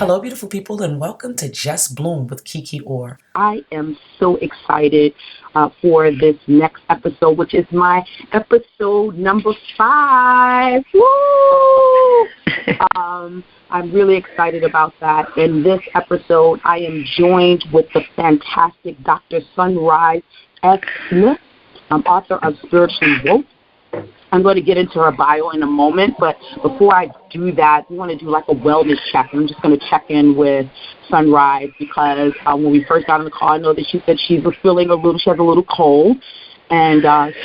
Hello, beautiful people, and welcome to Just Bloom with Kiki Orr. I am so excited for this next episode, which is my episode number 5. Woo! I'm really excited about that. In this episode, I am joined with the fantastic Dr. Sunne-Ryse S. author of Spiritually Woke. I'm going to get into her bio in a moment, but before I do that, we want to do like a wellness check. I'm just going to check in with Sunne-Ryse because when we first got on the call, I know that she said she has a little cold, and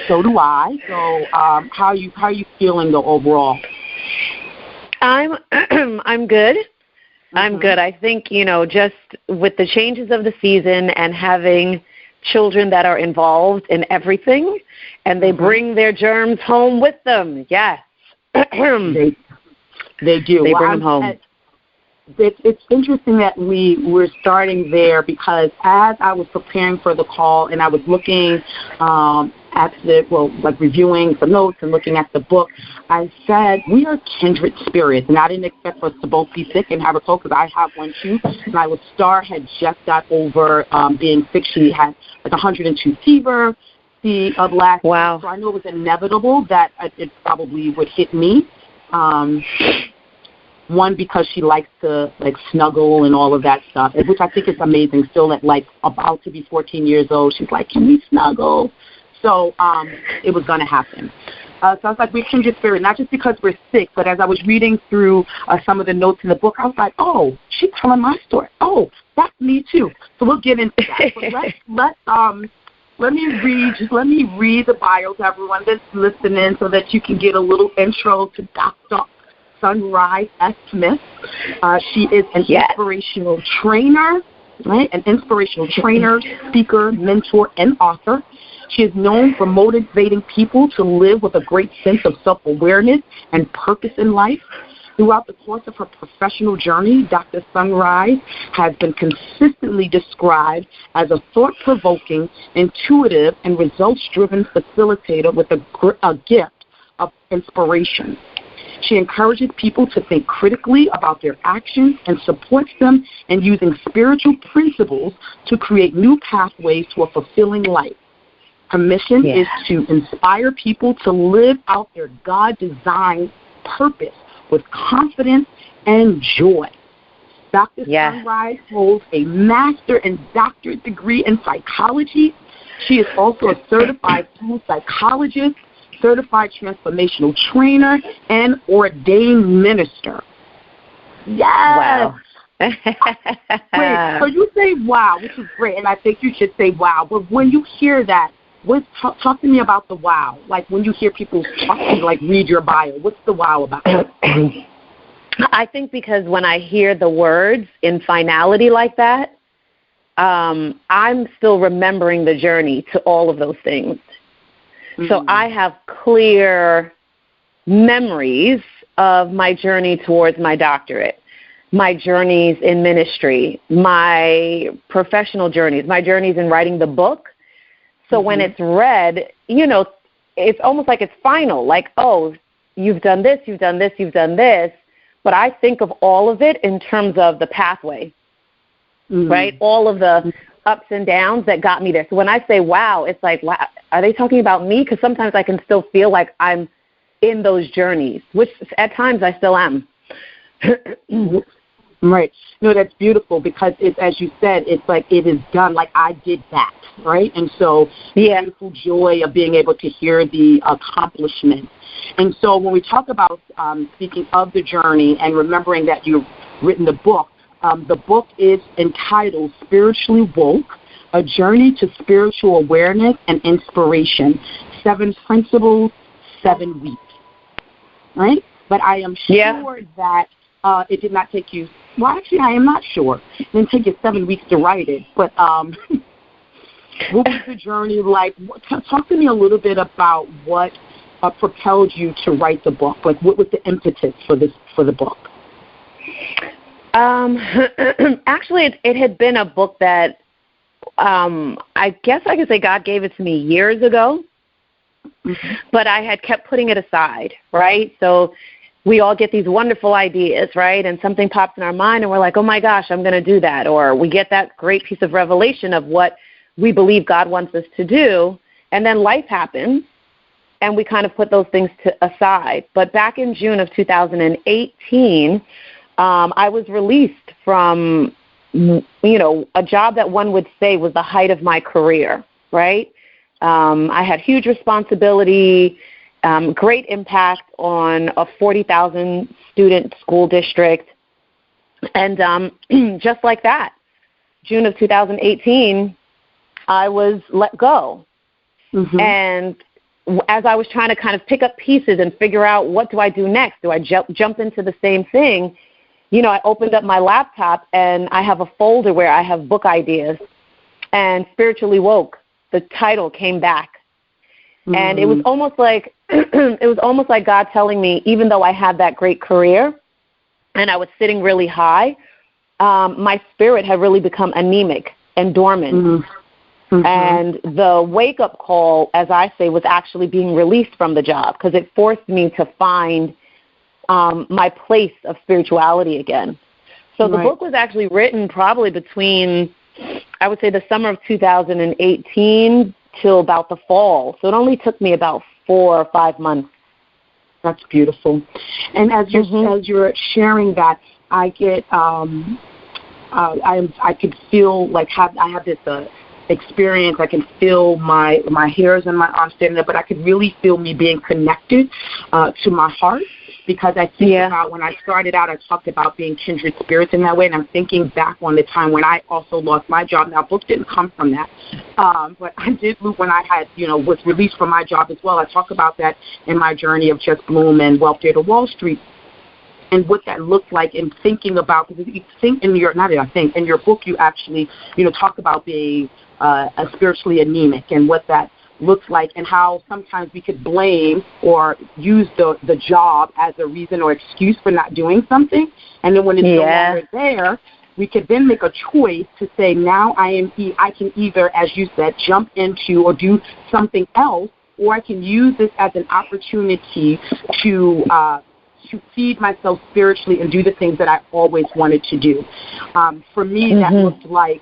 so do I. So how are you feeling though overall? I'm good. I'm good. I think, just with the changes of the season and having children that are involved in everything, and they bring their germs home with them. Yes. They do. They bring them home. It's interesting that we're starting there because as I was preparing for the call and I was looking reviewing the notes and looking at the book, I said, we are kindred spirits. And I didn't expect for us to both be sick and have a cold because I have one too. My Star had just got over being sick. She had like 102 fever of last week. So I knew it was inevitable that it probably would hit me. One, because she likes to snuggle and all of that stuff, which I think is amazing. Still at about to be 14 years old, she's like, can we snuggle? So it was going to happen. So I was like, we're kindred spirit, not just because we're sick, but as I was reading through some of the notes in the book, I was like, oh, she's telling my story. Oh, that's me too. So we'll get into that. But let me read the bio to everyone that's listening so that you can get a little intro to Dr. Sunne-Ryse S. Smith. She is an inspirational trainer, right? An inspirational trainer, speaker, mentor, and author. She is known for motivating people to live with a great sense of self-awareness and purpose in life. Throughout the course of her professional journey, Dr. Sunne-Ryse has been consistently described as a thought-provoking, intuitive, and results-driven facilitator with a gift of inspiration. She encourages people to think critically about their actions and supports them in using spiritual principles to create new pathways to a fulfilling life. Her mission is to inspire people to live out their God-designed purpose with confidence and joy. Dr. Sunne-Ryse holds a master and doctorate degree in psychology. She is also a certified school psychologist, certified transformational trainer, and ordained minister. Yes. Wow. Wait, so you say wow, which is great, and I think you should say wow. But when you hear that, talk to me about the wow. Like when you hear people talk to you, read your bio, what's the wow about? I think because when I hear the words in finality like that, I'm still remembering the journey to all of those things. So I have clear memories of my journey towards my doctorate, my journeys in ministry, my professional journeys, my journeys in writing the book. So when it's read, it's almost like it's final, like, oh, you've done this, you've done this, you've done this. But I think of all of it in terms of the pathway, right? All of the ups and downs that got me there. So when I say wow, it's like, wow, are they talking about me? Because sometimes I can still feel like I'm in those journeys, which at times I still am. Right. No, that's beautiful because it's, as you said, it's like it is done, like I did that, right? And so the beautiful joy of being able to hear the accomplishment. And so when we talk about speaking of the journey and remembering that you've written the book is entitled Spiritually Woke, A Journey to Spiritual Awareness and Inspiration, 7 Principles, 7 Weeks, right? But I am sure that it did not take you, well, actually, I am not sure. It didn't take you 7 weeks to write it, but what was the journey like? Talk to me a little bit about what propelled you to write the book. Like, what was the impetus for the book? Actually, it had been a book that I guess I could say God gave it to me years ago, but I had kept putting it aside, right? So we all get these wonderful ideas, right? And something pops in our mind and we're like, oh my gosh, I'm going to do that. Or we get that great piece of revelation of what we believe God wants us to do. And then life happens and we kind of put those things aside. But back in June of 2018, I was released from, a job that one would say was the height of my career, right? I had huge responsibility, great impact on a 40,000 student school district. And just like that, June of 2018, I was let go. Mm-hmm. And as I was trying to kind of pick up pieces and figure out what do I do next, do I jump into the same thing? I opened up my laptop and I have a folder where I have book ideas, and Spiritually Woke, the title came back. Mm-hmm. And it was almost like God telling me, even though I had that great career and I was sitting really high, my spirit had really become anemic and dormant. Mm-hmm. Mm-hmm. And the wake-up call, as I say, was actually being released from the job, because it forced me to find my place of spirituality again. So the book was actually written probably between, I would say, the summer of 2018 till about the fall. So it only took me about 4 or 5 months. That's beautiful. And as you're sharing that, I get I could feel like I have this experience. I can feel my hairs and my arms standing up, but I could really feel me being connected to my heart, because I think about when I started out, I talked about being kindred spirits in that way, and I'm thinking back on the time when I also lost my job. Now, book didn't come from that, but I did when I had, was released from my job as well. I talk about that in my journey of Just Bloom and Wealth Data Wall Street, and what that looked like, and thinking about, because you think in your book you actually, talk about being a spiritually anemic and what that looks like, and how sometimes we could blame or use the job as a reason or excuse for not doing something, and then when it's no longer there, we could then make a choice to say, now I can either, as you said, jump into or do something else, or I can use this as an opportunity to feed myself spiritually and do the things that I always wanted to do. For me, that looked like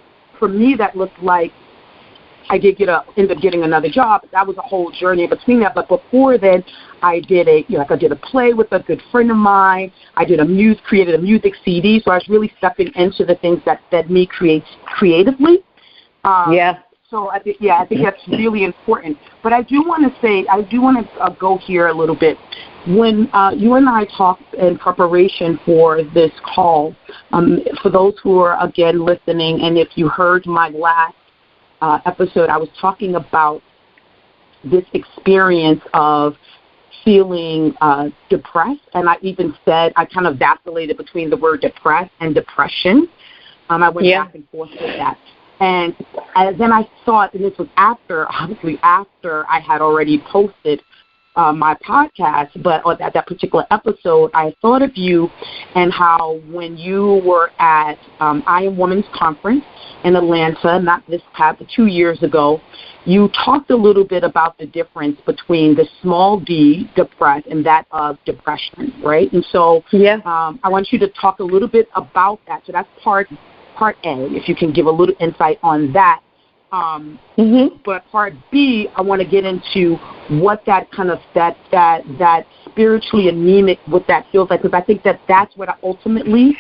I did end up getting another job. That was a whole journey between that. But before then, I did a play with a good friend of mine. I created a music CD. So I was really stepping into the things that me creates creatively. So I think that's really important. But I do want to go here a little bit. When you and I talked in preparation for this call, for those who are, again, listening, and if you heard my last episode, I was talking about this experience of feeling depressed, and I even said I kind of vacillated between the word depressed and depression. I went back and forth with that. And then I thought, and this was after I had already posted my podcast, but at that particular episode, I thought of you and how when you were at I Am Woman's Conference in Atlanta, not this past, 2 years ago, you talked a little bit about the difference between the small d, depressed, and that of depression, right? And so I want you to talk a little bit about that. So that's part A, if you can give a little insight on that. But part B, I want to get into what that kind of that spiritually anemic, what that feels like, because I think that's what ultimately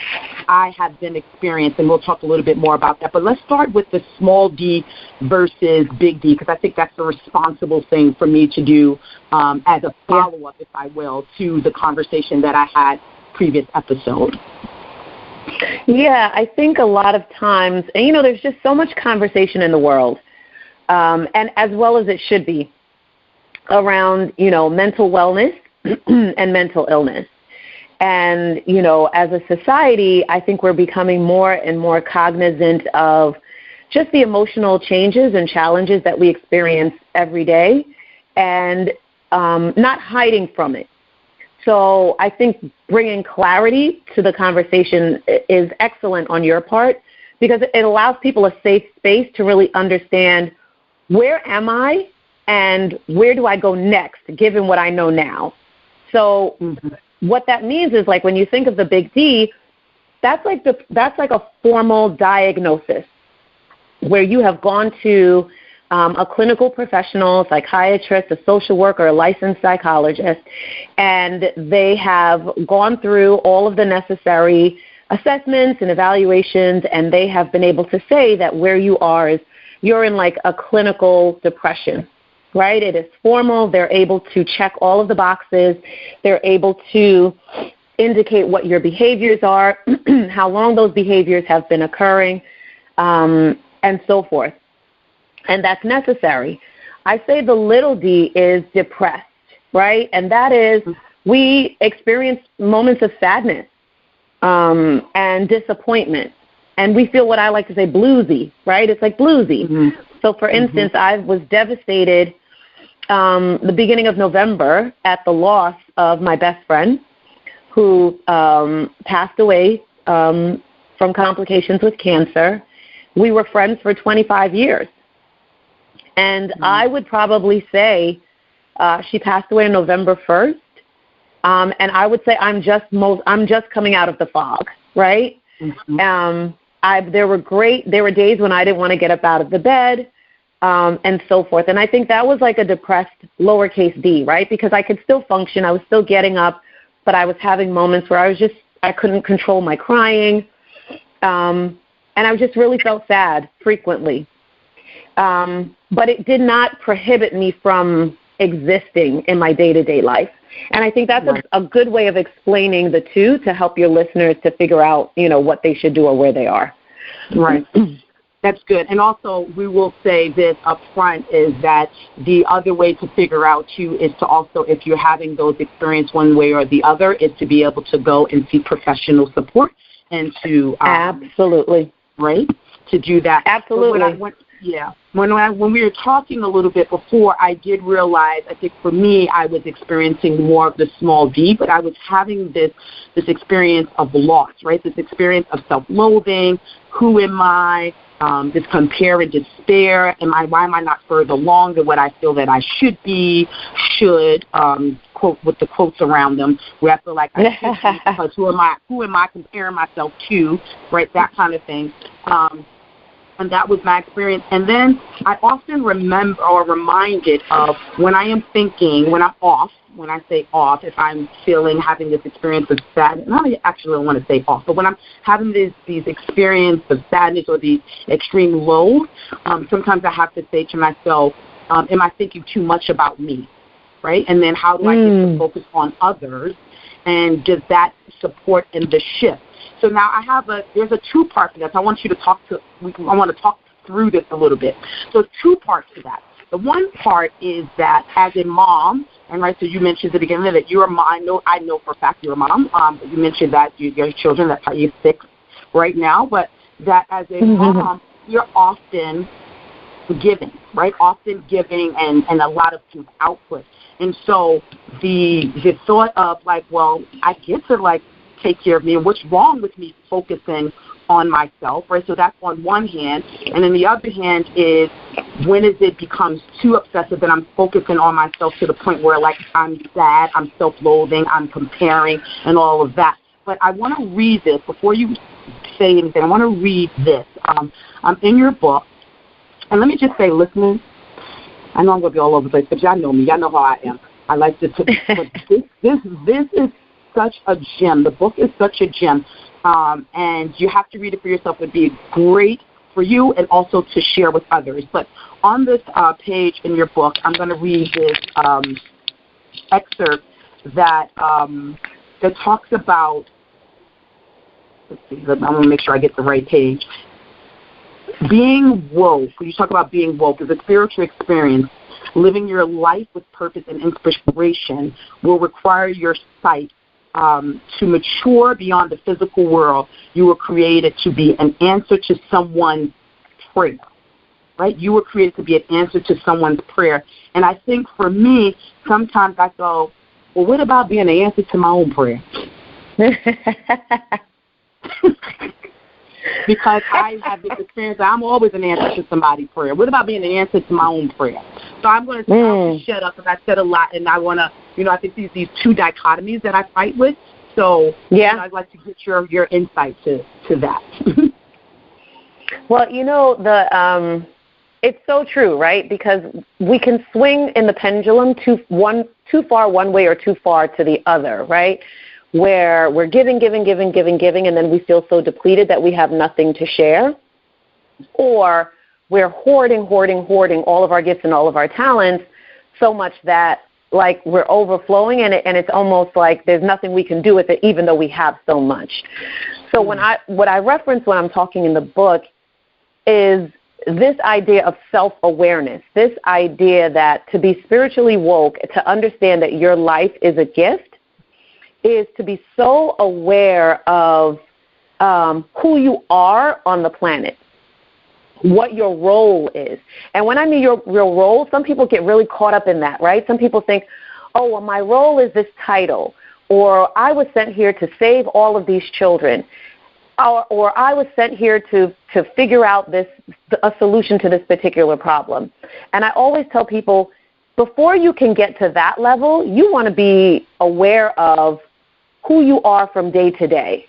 I have been experiencing. We'll talk a little bit more about that. But let's start with the small d versus big D, because I think that's the responsible thing for me to do as a follow-up, if I will, to the conversation that I had previous episode. Yeah, I think a lot of times, and there's just so much conversation in the world, and as well as it should be, around, mental wellness and mental illness. And, as a society, I think we're becoming more and more cognizant of just the emotional changes and challenges that we experience every day, and not hiding from it. So I think bringing clarity to the conversation is excellent on your part, because it allows people a safe space to really understand, where am I and where do I go next, given what I know now. So what that means is, like, when you think of the big D, that's like a formal diagnosis where you have gone to a clinical professional, psychiatrist, a social worker, a licensed psychologist, and they have gone through all of the necessary assessments and evaluations, and they have been able to say that where you are is you're in like a clinical depression, right? It is formal. They're able to check all of the boxes. They're able to indicate what your behaviors are, how long those behaviors have been occurring, and so forth. And that's necessary. I say the little d is depressed, right? And that is, we experience moments of sadness and disappointment. And we feel what I like to say bluesy, right? It's like bluesy. Mm-hmm. So, for instance, I was devastated the beginning of November at the loss of my best friend who passed away from complications with cancer. We were friends for 25 years. And I would probably say she passed away on November 1st. And I would say I'm just coming out of the fog, right? Mm-hmm. There were days when I didn't want to get up out of the bed, and so forth. And I think that was like a depressed lowercase d, right? Because I could still function. I was still getting up, but I was having moments where I couldn't control my crying. And I just really felt sad frequently. But it did not prohibit me from existing in my day-to-day life. And I think that's a good way of explaining the two to help your listeners to figure out, what they should do or where they are. Right. That's good. And also, we will say this up front is that the other way to figure out you is to also, if you're having those experiences one way or the other, is to be able to go and seek professional support and to absolutely right to do that. Absolutely. When we were talking a little bit before, I did realize, I think for me, I was experiencing more of the small d, but I was having this experience of loss, right? This experience of self-loathing. Who am I? This compare and despair. Why am I not further along than what I feel that I should be? Quote with the quotes around them, where I feel like I should be, because who am I comparing myself to? Right, that kind of thing. And that was my experience. And then I often remember or reminded of when I am thinking, when I'm off, when I say off, if I'm having this experience of sadness, not actually I want to say off, but when I'm having these experiences of sadness or the extreme low, sometimes I have to say to myself, am I thinking too much about me, right? And then how do I get to focus on others? And does that support in the shift? So now there's a two-part to this. I want to talk through this a little bit. So two parts to that. The one part is that as a mom, and right, so you mentioned at the beginning that you're a mom. I know for a fact you're a mom. You mentioned that you have children. That's how you're 6 right now. But that as a mom, you're often giving, right? Often giving and a lot of output. And so the thought of like, well, I get to take care of me, and what's wrong with me focusing on myself, right? So that's on one hand. And then the other hand is when it becomes too obsessive and I'm focusing on myself to the point where I'm sad, I'm self-loathing, I'm comparing and all of that. But I want to read this before you say anything. I want to read this. I'm in your book. And let me just say, listeners, I know I'm going to be all over the place, but y'all know me. Y'all know how I am. I like to but this is such a gem. The book is such a gem, and you have to read it for yourself. It would be great for you and also to share with others. But on this page in your book, I'm going to read this excerpt that talks about, let's see, I'm going to make sure I get the right page. Being woke, you talk about being woke, is a spiritual experience. Living your life with purpose and inspiration will require your sight to mature beyond the physical world. You were created to be an answer to someone's prayer, right? You were created to be an answer to someone's prayer. And I think for me, sometimes I go, well, what about being an answer to my own prayer? because I have this experience that I'm always an answer to somebody's prayer. What about being an answer to my own prayer? So I'm going to shut up because I said a lot, and I want to, I think these two dichotomies that I fight with. So I'd like to get your insight to that. Well, it's so true, right? Because we can swing in the pendulum too far one way or too far to the other, right? Where we're giving, and then we feel so depleted that we have nothing to share. Or we're hoarding all of our gifts and all of our talents so much that, like, we're overflowing, and it's almost like there's nothing we can do with it, even though we have so much. So what I reference when I'm talking in the book is this idea of self-awareness, this idea that to be spiritually woke, to understand that your life is a gift, is to be so aware of who you are on the planet, what your role is. And when I mean your role, some people get really caught up in that, right? Some people think, oh, well, my role is this title, or I was sent here to save all of these children, or I was sent here to figure out a solution to this particular problem. And I always tell people, before you can get to that level, you want to be aware of who you are from day to day,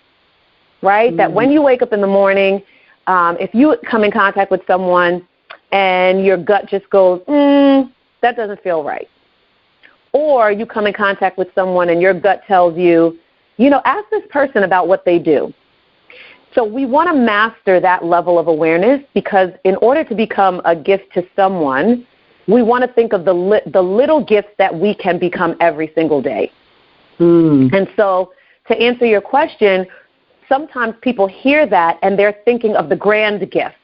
right? That when you wake up in the morning, if you come in contact with someone and your gut just goes, that doesn't feel right. Or you come in contact with someone and your gut tells you, ask this person about what they do. So we want to master that level of awareness, because in order to become a gift to someone, we want to think of the little gifts that we can become every single day. And so to answer your question, sometimes people hear that and they're thinking of the grand gift,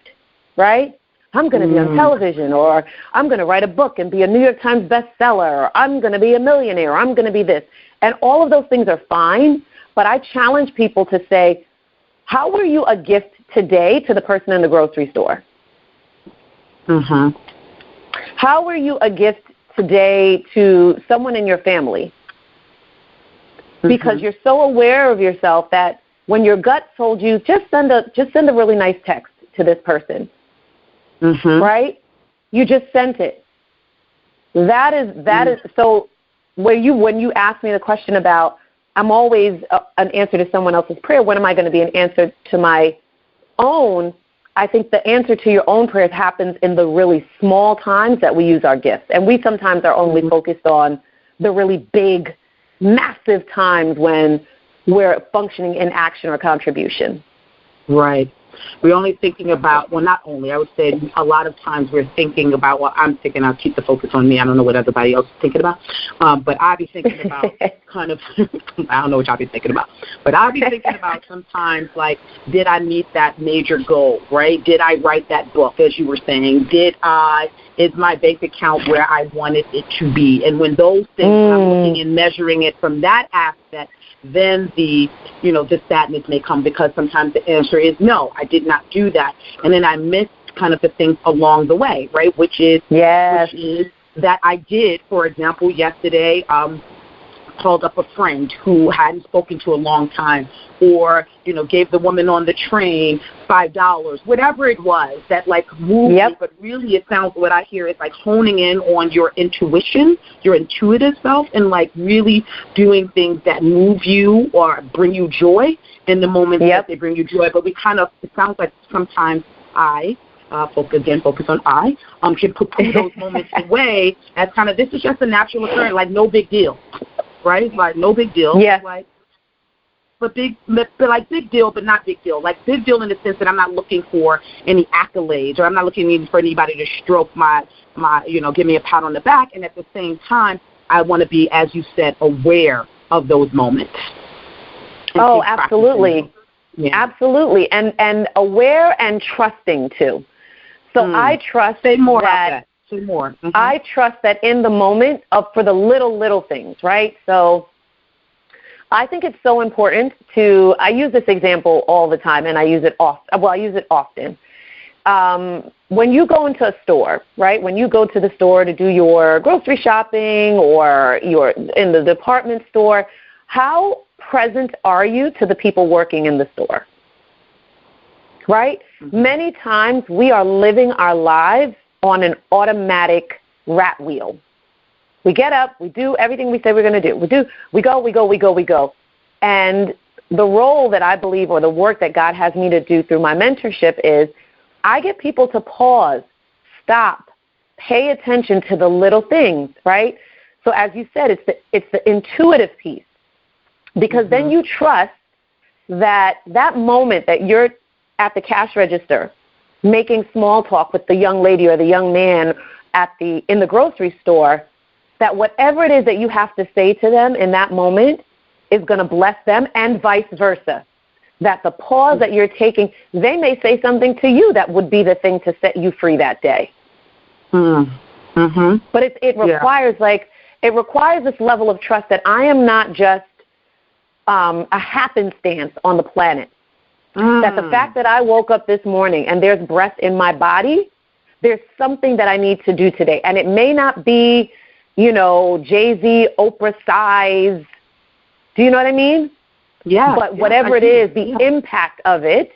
right? I'm going to be on television, or I'm going to write a book and be a New York Times bestseller, or I'm going to be a millionaire, or I'm going to be this. And all of those things are fine, but I challenge people to say, how were you a gift today to the person in the grocery store? How were you a gift today to someone in your family? Because you're so aware of yourself that when your gut told you, just send a really nice text to this person, right? You just sent it. That is so. When you ask me the question about, I'm always an answer to someone else's prayer, when am I going to be an answer to my own? I think the answer to your own prayers happens in the really small times that we use our gifts. And we sometimes are only focused on the really big, massive times when we're functioning in action or contribution. Right. We're only thinking about, well, not only, I would say a lot of times we're thinking about, well, I'm thinking, I'll keep the focus on me. I don't know what everybody else is thinking about. But I'll be thinking about kind of, I don't know what y'all be thinking about. But I'll be thinking about sometimes, like, did I meet that major goal, right? Did I write that book, as you were saying? Is my bank account where I wanted it to be? And when those things, when I'm looking and measuring it from that aspect, then the sadness may come, because sometimes the answer is no, I did not do that. And then I missed kind of the things along the way, right? Which is that I did, for example, yesterday, called up a friend who hadn't spoken to a long time, or, gave the woman on the train $5, whatever it was that, like, moved me. But really it sounds, what I hear is like honing in on your intuition, your intuitive self, and like really doing things that move you or bring you joy in the moment that they bring you joy. But we kind of, it sounds like sometimes focus on can put those moments away as kind of, this is just a natural occurrence, like no big deal. Right? Like, no big deal. Like, but big deal, but not big deal. Like, big deal in the sense that I'm not looking for any accolades, or I'm not looking for anybody to stroke my give me a pat on the back. And at the same time, I want to be, as you said, aware of those moments. Oh, absolutely. Absolutely. And aware and trusting, too. So I trust Say more about that. More. I trust that in the moment for the little things, right? So I think it's so important I use this example all the time, and I use it often. When you go into a store, right, when you go to the store to do your grocery shopping, or you're in the department store, how present are you to the people working in the store? right? Mm-hmm. Many times we are living our lives on an automatic rat wheel. We get up, we do everything we say we're going to do. We go. And the role that I believe, or the work that God has me to do through my mentorship, is I get people to pause, stop, pay attention to the little things, right? So as you said, it's the intuitive piece, because then you trust that moment that you're at the cash register making small talk with the young lady or the young man in the grocery store, that whatever it is that you have to say to them in that moment is going to bless them, and vice versa. That the pause that you're taking, they may say something to you that would be the thing to set you free that day. Mm-hmm. But it requires it requires this level of trust that I am not just a happenstance on the planet. That the fact that I woke up this morning and there's breath in my body, there's something that I need to do today. And it may not be, Jay-Z, Oprah size. Do you know what I mean? Yeah. But whatever it is, the impact of it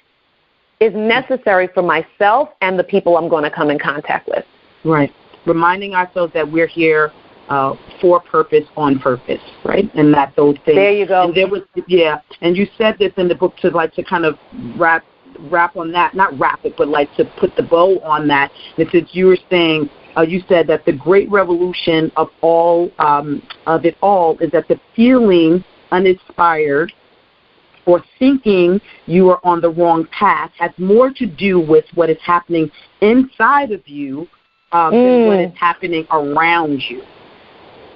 is necessary for myself and the people I'm going to come in contact with. Right. Reminding ourselves that we're here for purpose, on purpose, right? And that those things. There you go. And there was, and you said this in the book to kind of wrap on that, not wrap it, but to put the bow on that. And since you were saying, you said that the great revolution of it all is that the feeling uninspired or thinking you are on the wrong path has more to do with what is happening inside of you than what is happening around you.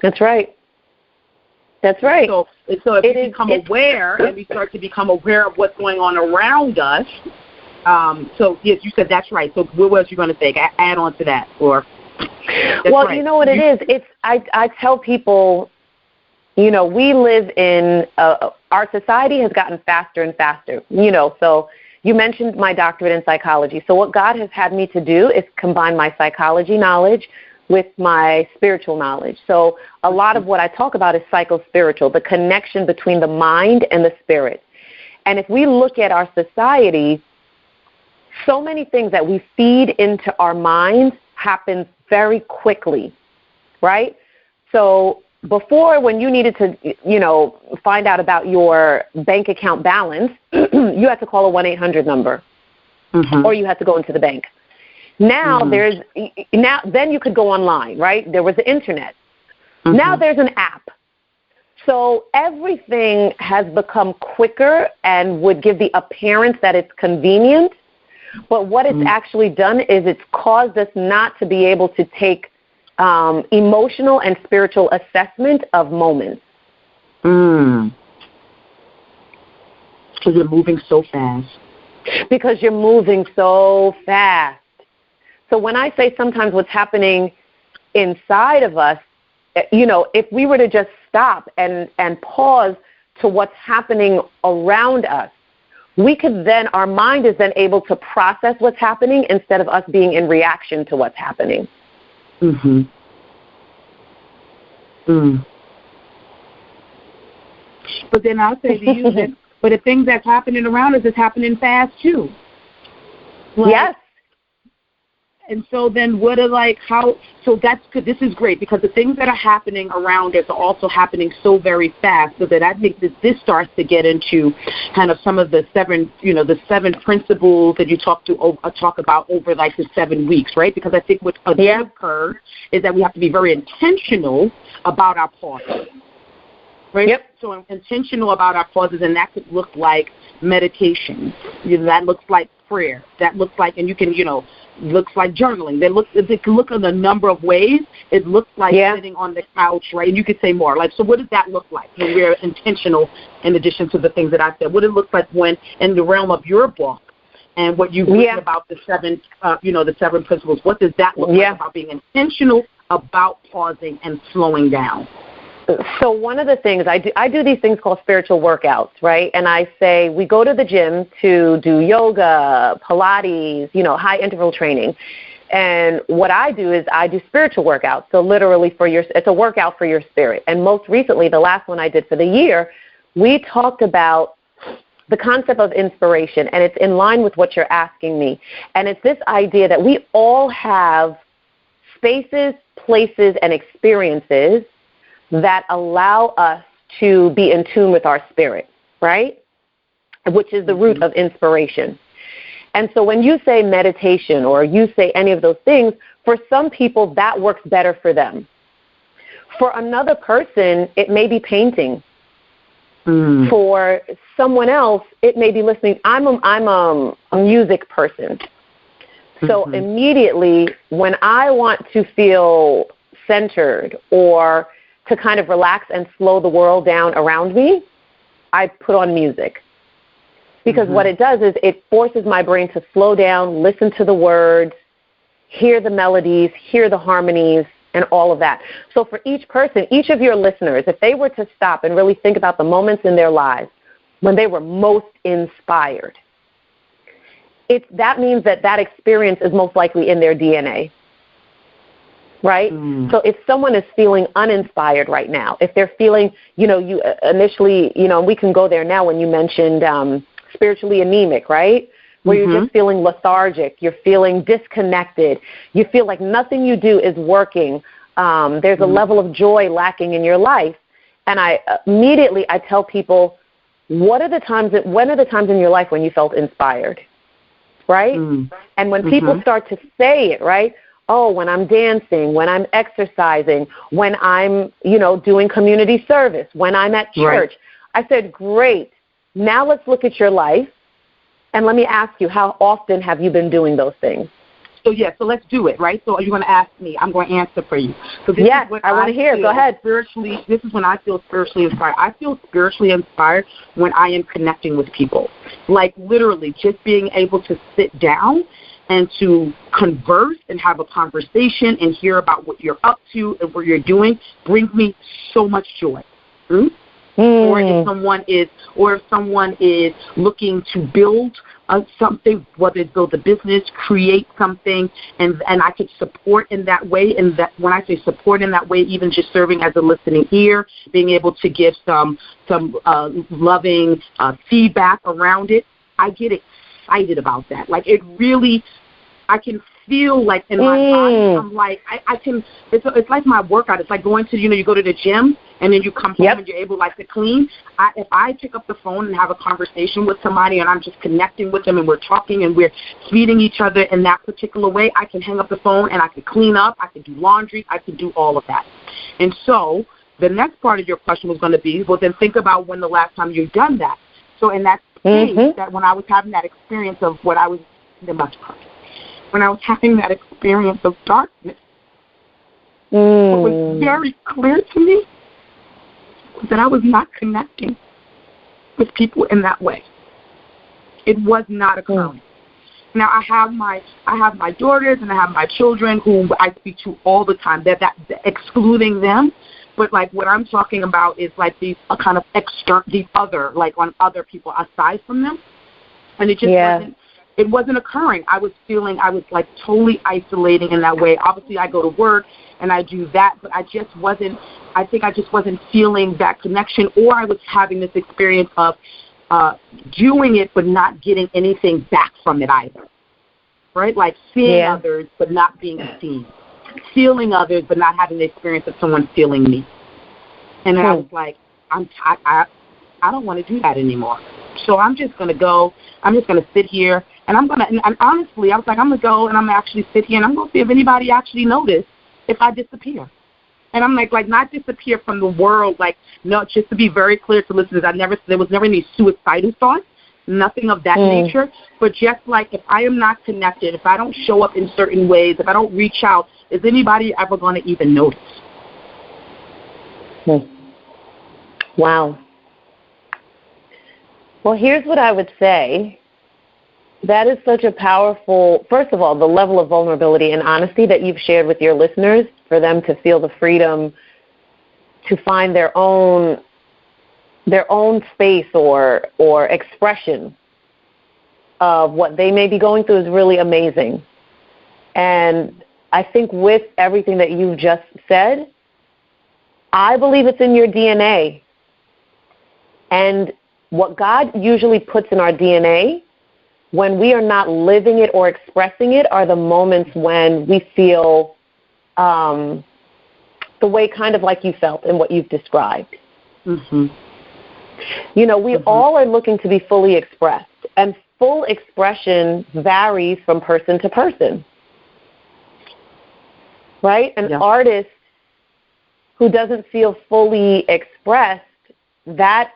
That's right. That's right. So if we become aware and we start to become aware of what's going on around us, so yes, you said that's right. So what was you going to say? Add on to that, or? Well, right. You know what it is? I tell people, we live in our society has gotten faster and faster. So you mentioned my doctorate in psychology. So what God has had me to do is combine my psychology knowledge with my spiritual knowledge. So a lot of what I talk about is psycho-spiritual, the connection between the mind and the spirit. And if we look at our society, so many things that we feed into our minds happen very quickly, right? So before, when you needed to, find out about your bank account balance, you had to call a 1-800 number, or you had to go into the bank. Now then you could go online, right? There was the internet. Now there's an app. So everything has become quicker and would give the appearance that it's convenient. But what it's actually done is it's caused us not to be able to take emotional and spiritual assessment of moments. Because you're moving so fast. Because you're moving so fast. So when I say sometimes what's happening inside of us, if we were to just stop and pause to what's happening around us, we could then, our mind is then able to process what's happening instead of us being in reaction to what's happening. But then I'll say to you that, but the things that's happening around us is happening fast too. Yes. And so then so that's good. This is great because the things that are happening around us are also happening so very fast, so that I think that this starts to get into kind of some of the seven principles that you talk about over the 7 weeks, right? Because I think what occurs is that we have to be very intentional about our pauses. Right? Yep. So intentional about our pauses, and that could look like meditation. That looks like prayer. That looks like, and you can, looks like journaling. It can look in a number of ways. It looks like sitting on the couch, right? And you could say more. So what does that look like when we're intentional, in addition to the things that I said? What it looks like when, in the realm of your book, and what you've written about the seven principles, what does that look like about being intentional about pausing and slowing down? So one of the things, I do these things called spiritual workouts, right? And I say we go to the gym to do yoga, Pilates, high interval training. And what I do is I do spiritual workouts. So literally it's a workout for your spirit. And most recently, the last one I did for the year, we talked about the concept of inspiration, and it's in line with what you're asking me. And it's this idea that we all have spaces, places, and experiences that allow us to be in tune with our spirit, right? Which is the root of inspiration. And so when you say meditation or you say any of those things, for some people that works better for them. For another person, it may be painting. For someone else, it may be listening. I'm a music person. So immediately when I want to feel centered or to kind of relax and slow the world down around me, I put on music. Because what it does is it forces my brain to slow down, listen to the words, hear the melodies, hear the harmonies, and all of that. So for each person, each of your listeners, if they were to stop and really think about the moments in their lives when they were most inspired, that means that experience is most likely in their DNA, right? So if someone is feeling uninspired right now, if they're feeling, you initially, we can go there now when you mentioned spiritually anemic, right? Where you're just feeling lethargic, you're feeling disconnected, you feel like nothing you do is working, there's a level of joy lacking in your life. And I tell people, when are the times in your life when you felt inspired, right? And when people start to say it, right? Oh, when I'm dancing, when I'm exercising, when I'm, doing community service, when I'm at church. I said, great. Now let's look at your life. And let me ask you, how often have you been doing those things? So let's do it, right? So you're going to ask me. I'm going to answer for you. So this yes, is what I want to hear. Go ahead. This is when I feel spiritually inspired. I feel spiritually inspired when I am connecting with people. Like literally just being able to sit down and to converse and have a conversation and hear about what you're up to and what you're doing brings me so much joy. Or if someone is looking to build something, whether it's build a business, create something, and I could support in that way. And that when I say support in that way, even just serving as a listening ear, being able to give some loving feedback around it, I get excited about that. Like it really, I can feel like in my body, I'm like, I can, it's like my workout. It's like going to, you go to the gym and then you come home and you're able to clean. If I pick up the phone and have a conversation with somebody and I'm just connecting with them and we're talking and we're feeding each other in that particular way, I can hang up the phone and I can clean up, I can do laundry, I can do all of that. And so the next part of your question was going to be, well, then think about when the last time you've done that. So in that case, that when I was having that experience of what I was about to cry, when I was having that experience of darkness, what was very clear to me was that I was not connecting with people in that way. It was not occurring. Now I have my daughters and I have my children who I speak to all the time. That excluding them, but like what I'm talking about is like these kind of these other, like on other people aside from them, and it just wasn't occurring. I was like totally isolating in that way. Obviously, I go to work and I do that, but I think I just wasn't feeling that connection, or I was having this experience of doing it but not getting anything back from it either, right? Like seeing others but not being seen, feeling others but not having the experience of someone feeling me. And then I was like, I don't want to do that anymore. So I'm just going to sit here, and and honestly, I was like, I'm going to go and I'm going to actually sit here and I'm going to see if anybody actually noticed if I disappear. And I'm like not disappear from the world, like, no, just to be very clear to listeners, there was never any suicidal thoughts, nothing of that nature, but just like if I am not connected, if I don't show up in certain ways, if I don't reach out, is anybody ever going to even notice? Wow. Well, here's what I would say. That is such a powerful, first of all, the level of vulnerability and honesty that you've shared with your listeners, for them to feel the freedom to find their own space or expression of what they may be going through is really amazing. And I think with everything that you've just said, I believe it's in your DNA. And what God usually puts in our DNA when we are not living it or expressing it are the moments when we feel the way kind of like you felt and what you've described. Mm-hmm. You know, we all are looking to be fully expressed, and full expression varies from person to person. Right? An artist who doesn't feel fully expressed, that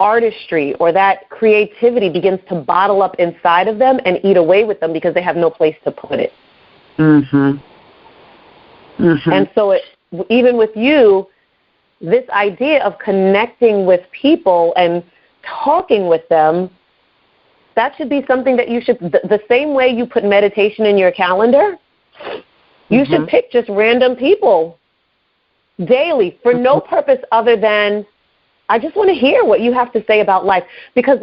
artistry or that creativity begins to bottle up inside of them and eat away with them because they have no place to put it. Mm-hmm. Mm-hmm. And so even with you, this idea of connecting with people and talking with them, that should be something that you should, the same way you put meditation in your calendar, you should pick just random people daily for no purpose other than, I just want to hear what you have to say about life. Because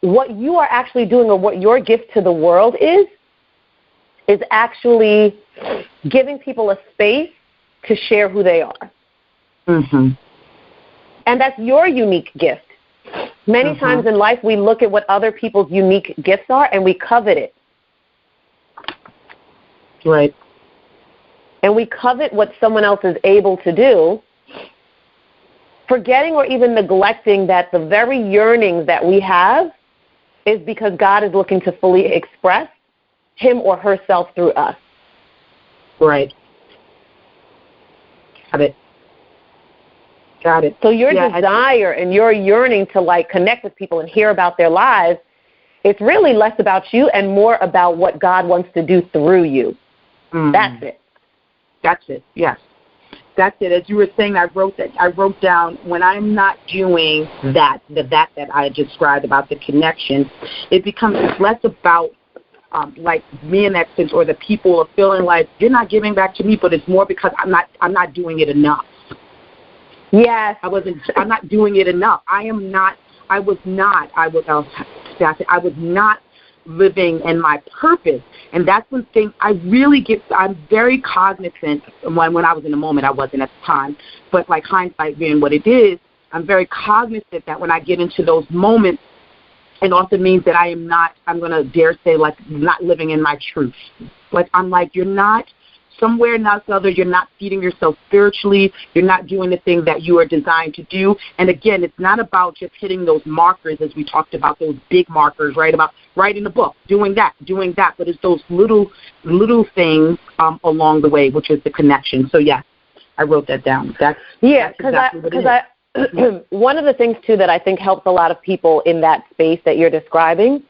what you are actually doing, or what your gift to the world is actually giving people a space to share who they are. Mm-hmm. And that's your unique gift. Many times in life we look at what other people's unique gifts are and we covet it. Right. And we covet what someone else is able to do, forgetting or even neglecting that the very yearnings that we have is because God is looking to fully express him or herself through us. Right. Got it. So your desire and your yearning to like connect with people and hear about their lives, it's really less about you and more about what God wants to do through you. That's it. That's it. Yes. That's it. As you were saying, I wrote down when I'm not doing that I described about the connection, it becomes less about like me in that sense, or the people are feeling like you're not giving back to me, but it's more because I'm not doing it enough. Yes. I'm not doing it enough. I was not living in my purpose. And that's when things I'm very cognizant. When I was in the moment, I wasn't at the time, but like hindsight being what it is, I'm very cognizant that when I get into those moments, it also means that I'm going to dare say, like, not living in my truth. Like, I'm like, you're not somewhere, not the other. You're not feeding yourself spiritually. You're not doing the thing that you are designed to do. And again, it's not about just hitting those markers, as we talked about, those big markers, right? About writing a book, doing that. But it's those little things along the way, which is the connection. So, yeah, I wrote that down. That's exactly what it is. One of the things, too, that I think helps a lot of people in that space that you're describing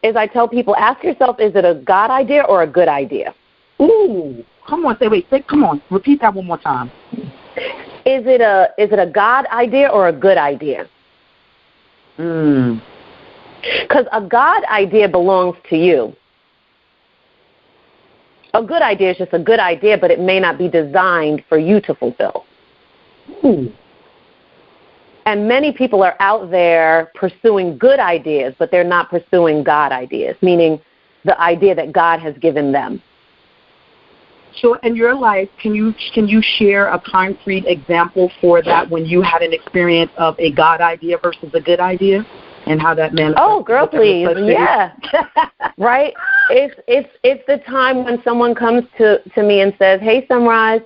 is I tell people, ask yourself, is it a God idea or a good idea? Ooh, come on, come on, repeat that one more time. Is it a God idea or a good idea? Because a God idea belongs to you. A good idea is just a good idea, but it may not be designed for you to fulfill. Ooh. And many people are out there pursuing good ideas, but they're not pursuing God ideas, meaning the idea that God has given them. So in your life, can you share a concrete example for that when you had an experience of a God idea versus a good idea, and how that manifested? Oh, girl, please, yeah, right. It's the time when someone comes to me and says, "Hey, Sunne-Ryse,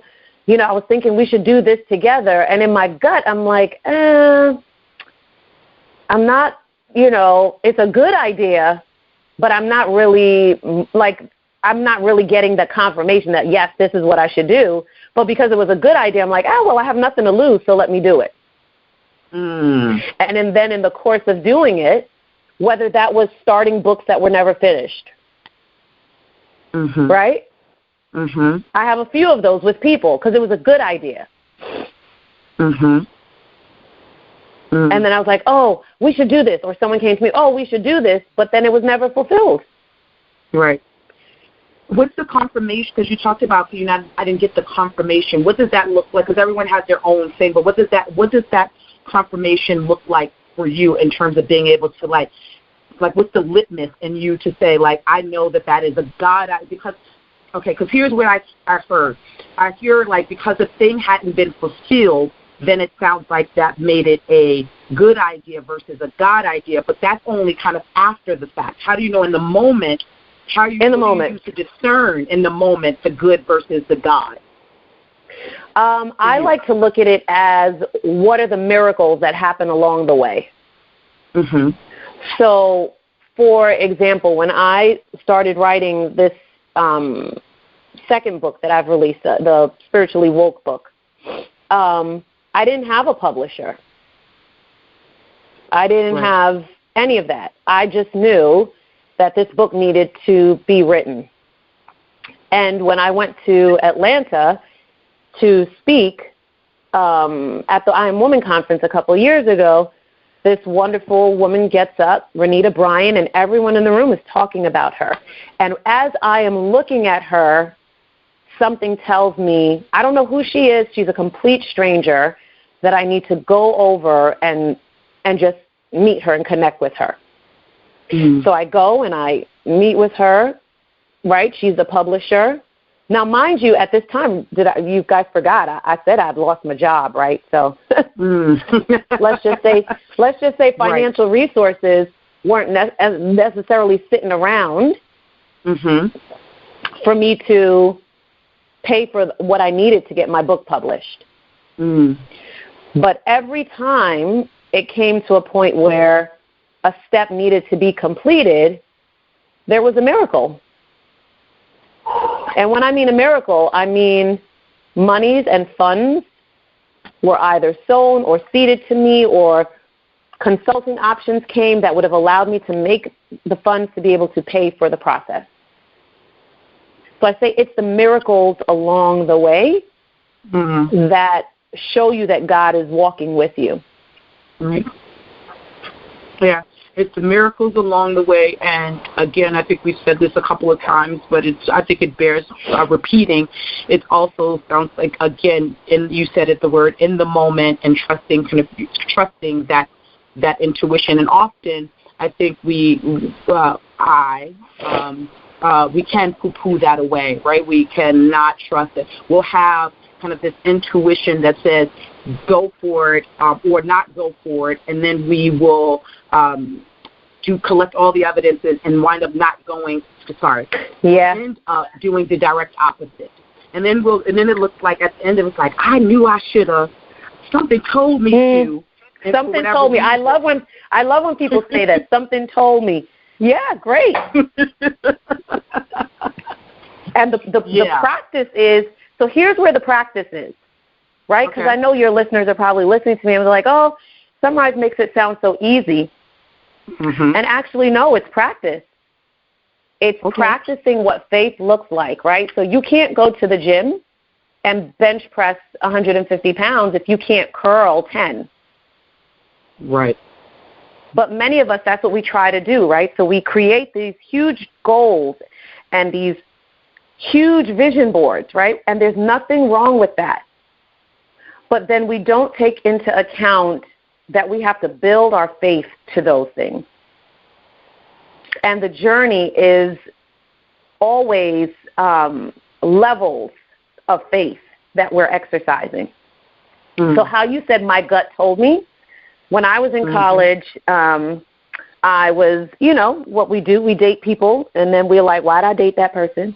I was thinking we should do this together," and in my gut, I'm like, I'm not. It's a good idea, but I'm not really I'm not really getting the confirmation that, yes, this is what I should do. But because it was a good idea, I'm like, I have nothing to lose, so let me do it. And then in the course of doing it, whether that was starting books that were never finished, right? I have a few of those with people because it was a good idea. And then I was like, oh, we should do this. Or someone came to me, oh, we should do this. But then it was never fulfilled. Right. What's the confirmation? Because you talked about, I didn't get the confirmation. What does that look like? Because everyone has their own thing. But what does that confirmation look like for you in terms of being able to, like what's the litmus in you to say, like, I know that is a God? Because here's what I heard. I hear, like, because the thing hadn't been fulfilled, then it sounds like that made it a good idea versus a God idea, but that's only kind of after the fact. How do you know in the moment, how are you use to discern in the moment the good versus the God? I like to look at it as what are the miracles that happen along the way. Mm-hmm. So, for example, when I started writing this second book that I've released, the Spiritually Woke book, I didn't have a publisher. I didn't have any of that. I just knew that this book needed to be written. And when I went to Atlanta to speak at the I Am Woman conference a couple of years ago, this wonderful woman gets up, Renita Bryan, and everyone in the room is talking about her. And as I am looking at her, something tells me, I don't know who she is, she's a complete stranger, that I need to go over and just meet her and connect with her. Mm. So I go and I meet with her, right? She's the publisher. Now, mind you, at this time, you guys forgot, I said I'd lost my job, right? So let's just say financial resources weren't necessarily sitting around for me to pay for what I needed to get my book published. Mm. But every time it came to a point where a step needed to be completed, there was a miracle. And when I mean a miracle, I mean monies and funds were either sown or seeded to me, or consulting options came that would have allowed me to make the funds to be able to pay for the process. So I say it's the miracles along the way that show you that God is walking with you. Right. Yeah, it's the miracles along the way. And again, I think we've said this a couple of times, but I think it bears repeating. It also sounds like, again, you said it, the word in the moment, and trusting that intuition. And often, I think we can poo-poo that away, right? We cannot trust it. We'll have kind of this intuition that says go for it or not go for it, and then we will collect all the evidence and wind up not going. And doing the direct opposite. And then it looks like at the end it's like I knew I should have. Something told me to. Something told me. I love when people say that. Something told me. Yeah, great. And the practice is, so here's where the practice is, right? Because I know your listeners are probably listening to me and they're like, oh, Sunne-Ryse makes it sound so easy. And actually, no, it's practice. It's practicing what faith looks like, right? So you can't go to the gym and bench press 150 pounds if you can't curl 10. Right. But many of us, that's what we try to do, right? So we create these huge goals and these huge vision boards, right? And there's nothing wrong with that. But then we don't take into account that we have to build our faith to those things. And the journey is always levels of faith that we're exercising. So how you said my gut told me, when I was in college, I was, what we do, we date people, and then we're like, why'd I date that person?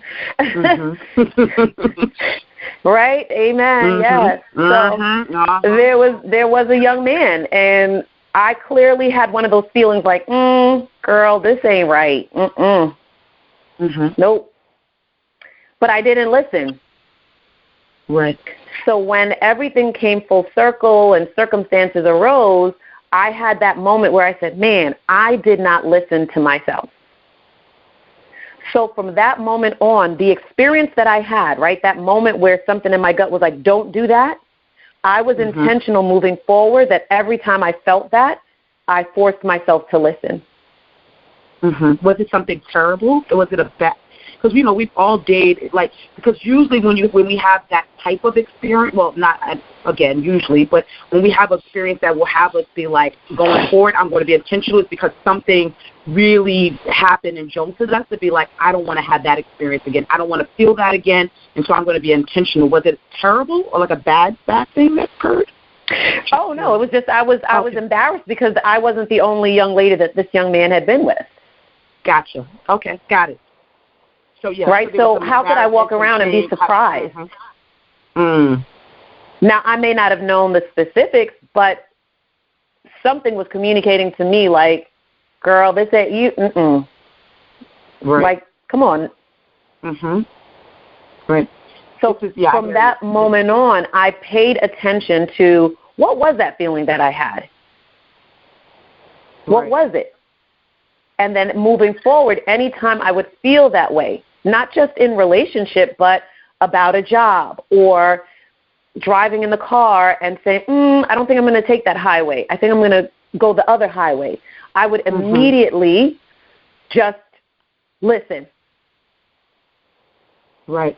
Right? Amen. Yes. So there was a young man, and I clearly had one of those feelings like, girl, this ain't right. Nope. But I didn't listen. Right. So when everything came full circle and circumstances arose, I had that moment where I said, man, I did not listen to myself. So from that moment on, the experience that I had, right, that moment where something in my gut was like, don't do that, I was intentional moving forward that every time I felt that, I forced myself to listen. Was it something terrible? Or was it a bad? Because, we've all dated, because usually when we have that type of experience, well, not, again, usually, but when we have experience that will have us be like, going forward, I'm going to be intentional, it's because something really happened and jolted us to be like, I don't want to have that experience again. I don't want to feel that again, and so I'm going to be intentional. Was it terrible or like a bad thing that occurred? Oh no, it was just I was embarrassed because I wasn't the only young lady that this young man had been with. Gotcha. Okay, got it. So yeah. Right. So how could I walk around and be surprised? Now I may not have known the specifics, but something was communicating to me like, "Girl, this ain't you." Right. Like, come on. Right. So from that moment on, I paid attention to what was that feeling that I had? What was it? And then moving forward, anytime I would feel that way, not just in relationship, but about a job or driving in the car and saying, I don't think I'm going to take that highway. I think I'm going to go the other highway. I would immediately just listen. Right.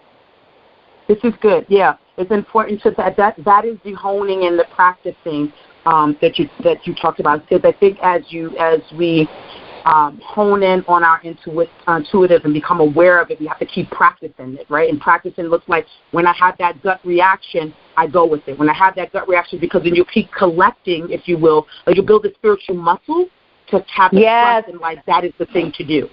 This is good. Yeah, it's important to that is the honing and the practicing that you talked about. Because I think as we hone in on our intuitive and become aware of it, we have to keep practicing it, right? And practicing looks like when I have that gut reaction, I go with it. When I have that gut reaction, because then you keep collecting, if you will, like you build a spiritual muscle to have the trust in life. That is the thing to do.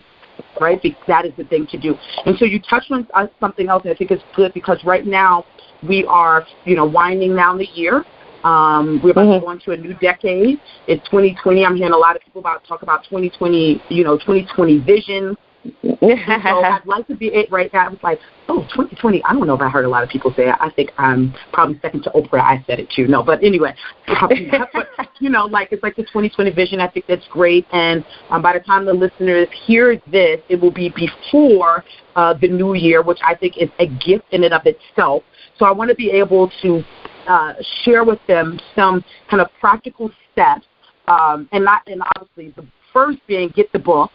Right? That is the thing to do. And so you touched on something else, and I think it's good because right now we are, winding down the year. We're about to go into a new decade. It's 2020. I'm hearing a lot of people talk about 2020, 2020 vision. So I'd like to be right now. I was like, 2020. I don't know if I heard a lot of people say it. I think I'm probably second to Oprah. I said it too. No, but anyway, but, it's like the 2020 vision. I think that's great. And by the time the listeners hear this, it will be before the new year, which I think is a gift in and of itself. So I want to be able to share with them some kind of practical steps, and obviously the first being get the book.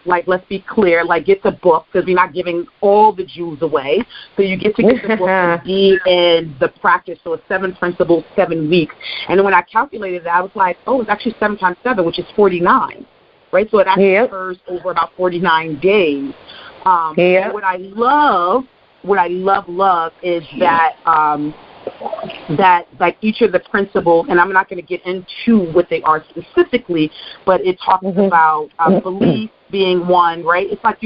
Like, let's be clear, get the book, because we're not giving all the jewels away. So you get to get the book and be in the practice. So it's 7 principles, 7 weeks. And when I calculated that, I was like, it's actually 7 times 7, which is 49, right? So it actually occurs over about 49 days. What I love is that that like each of the principles, and I'm not going to get into what they are specifically, but it talks about belief being one, right? It's like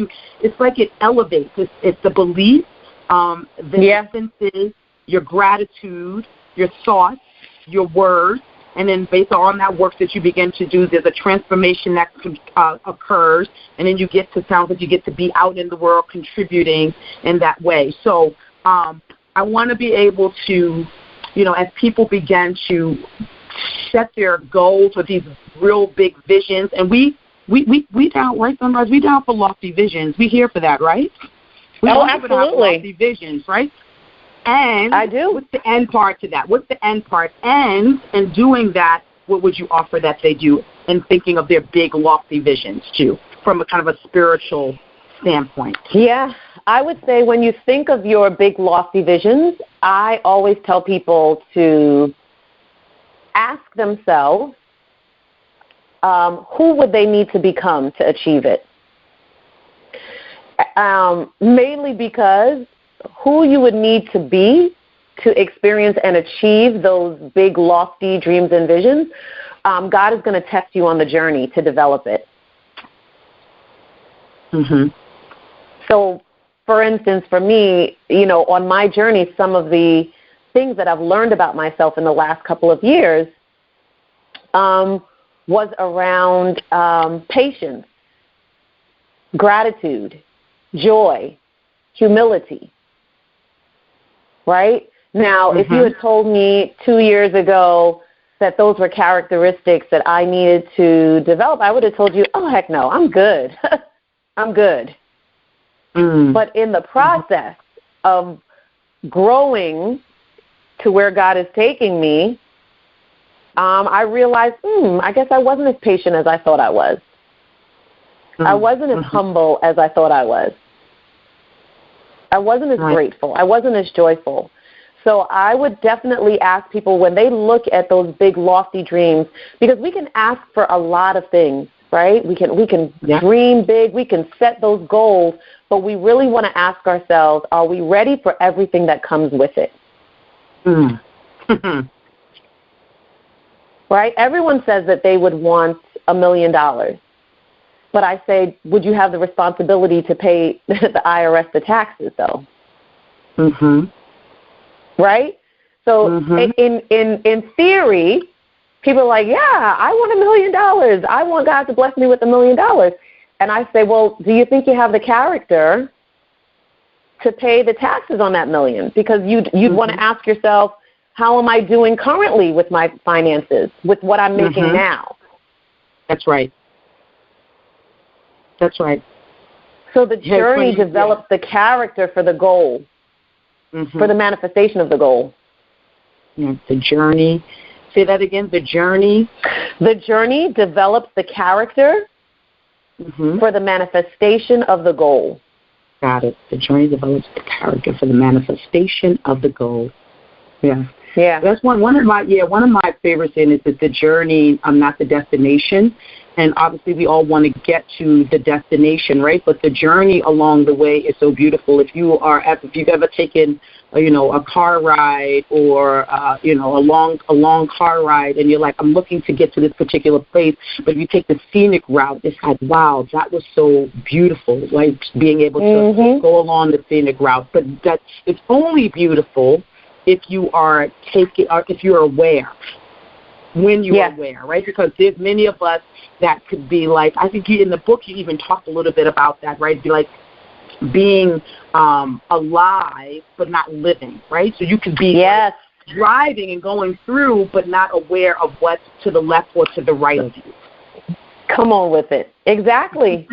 it elevates. It's the belief, the senses, your gratitude, your thoughts, your words, and then based on that work that you begin to do, there's a transformation that occurs, and then you get to be out in the world contributing in that way. So I want to be able to, as people begin to set their goals with these real big visions, and we down, right, Sunne-Ryse? We down for lofty visions. We here for that, right? Absolutely. Lofty visions, right? And I do. What's the end part to that? What's the end part? And in doing that, what would you offer that they do in thinking of their big lofty visions too, from a kind of a spiritual standpoint? Yeah, I would say when you think of your big lofty visions, I always tell people to ask themselves, who would they need to become to achieve it? Mainly because who you would need to be to experience and achieve those big lofty dreams and visions, God is going to test you on the journey to develop it. So, for instance, for me, on my journey, some of the things that I've learned about myself in the last couple of years was around patience, gratitude, joy, humility, right? Now, if you had told me 2 years ago that those were characteristics that I needed to develop, I would have told you, oh, heck no, I'm good. I'm good. But in the process of growing to where God is taking me, I realized, I guess I wasn't as patient as I thought I was. I wasn't as humble as I thought I was. I wasn't as grateful. I wasn't as joyful. So I would definitely ask people when they look at those big lofty dreams, because we can ask for a lot of things, right? We can dream big. We can set those goals, but we really want to ask ourselves, are we ready for everything that comes with it? right? Everyone says that they would want $1 million. But I say, would you have the responsibility to pay the IRS the taxes, though? Right? So in theory, people are like, yeah, I want $1 million. I want God to bless me with $1 million. And I say, well, do you think you have the character to pay the taxes on that million? Because you'd want to ask yourself, how am I doing currently with my finances, with what I'm making now? That's right. That's right. So the journey develops the character for the goal, for the manifestation of the goal. Yeah, the journey. Say that again, the journey. The journey develops the character for the manifestation of the goal. Got it. The journey develops the character for the manifestation of the goal. Yeah. Yeah. That's one of my favorite things is that the journey, not the destination. And obviously we all want to get to the destination, right? But the journey along the way is so beautiful. If you've ever taken, a car ride or, a long car ride and you're like, I'm looking to get to this particular place, but if you take the scenic route, it's like, wow, that was so beautiful, like being able to go along the scenic route. But that it's only beautiful if you are if you're aware. When you are aware, right? Because there's many of us that could be like, I think in the book you even talked a little bit about that, right? Be like being alive but not living, right? So you could be driving and going through but not aware of what's to the left or to the right of you. Come on with it. Exactly.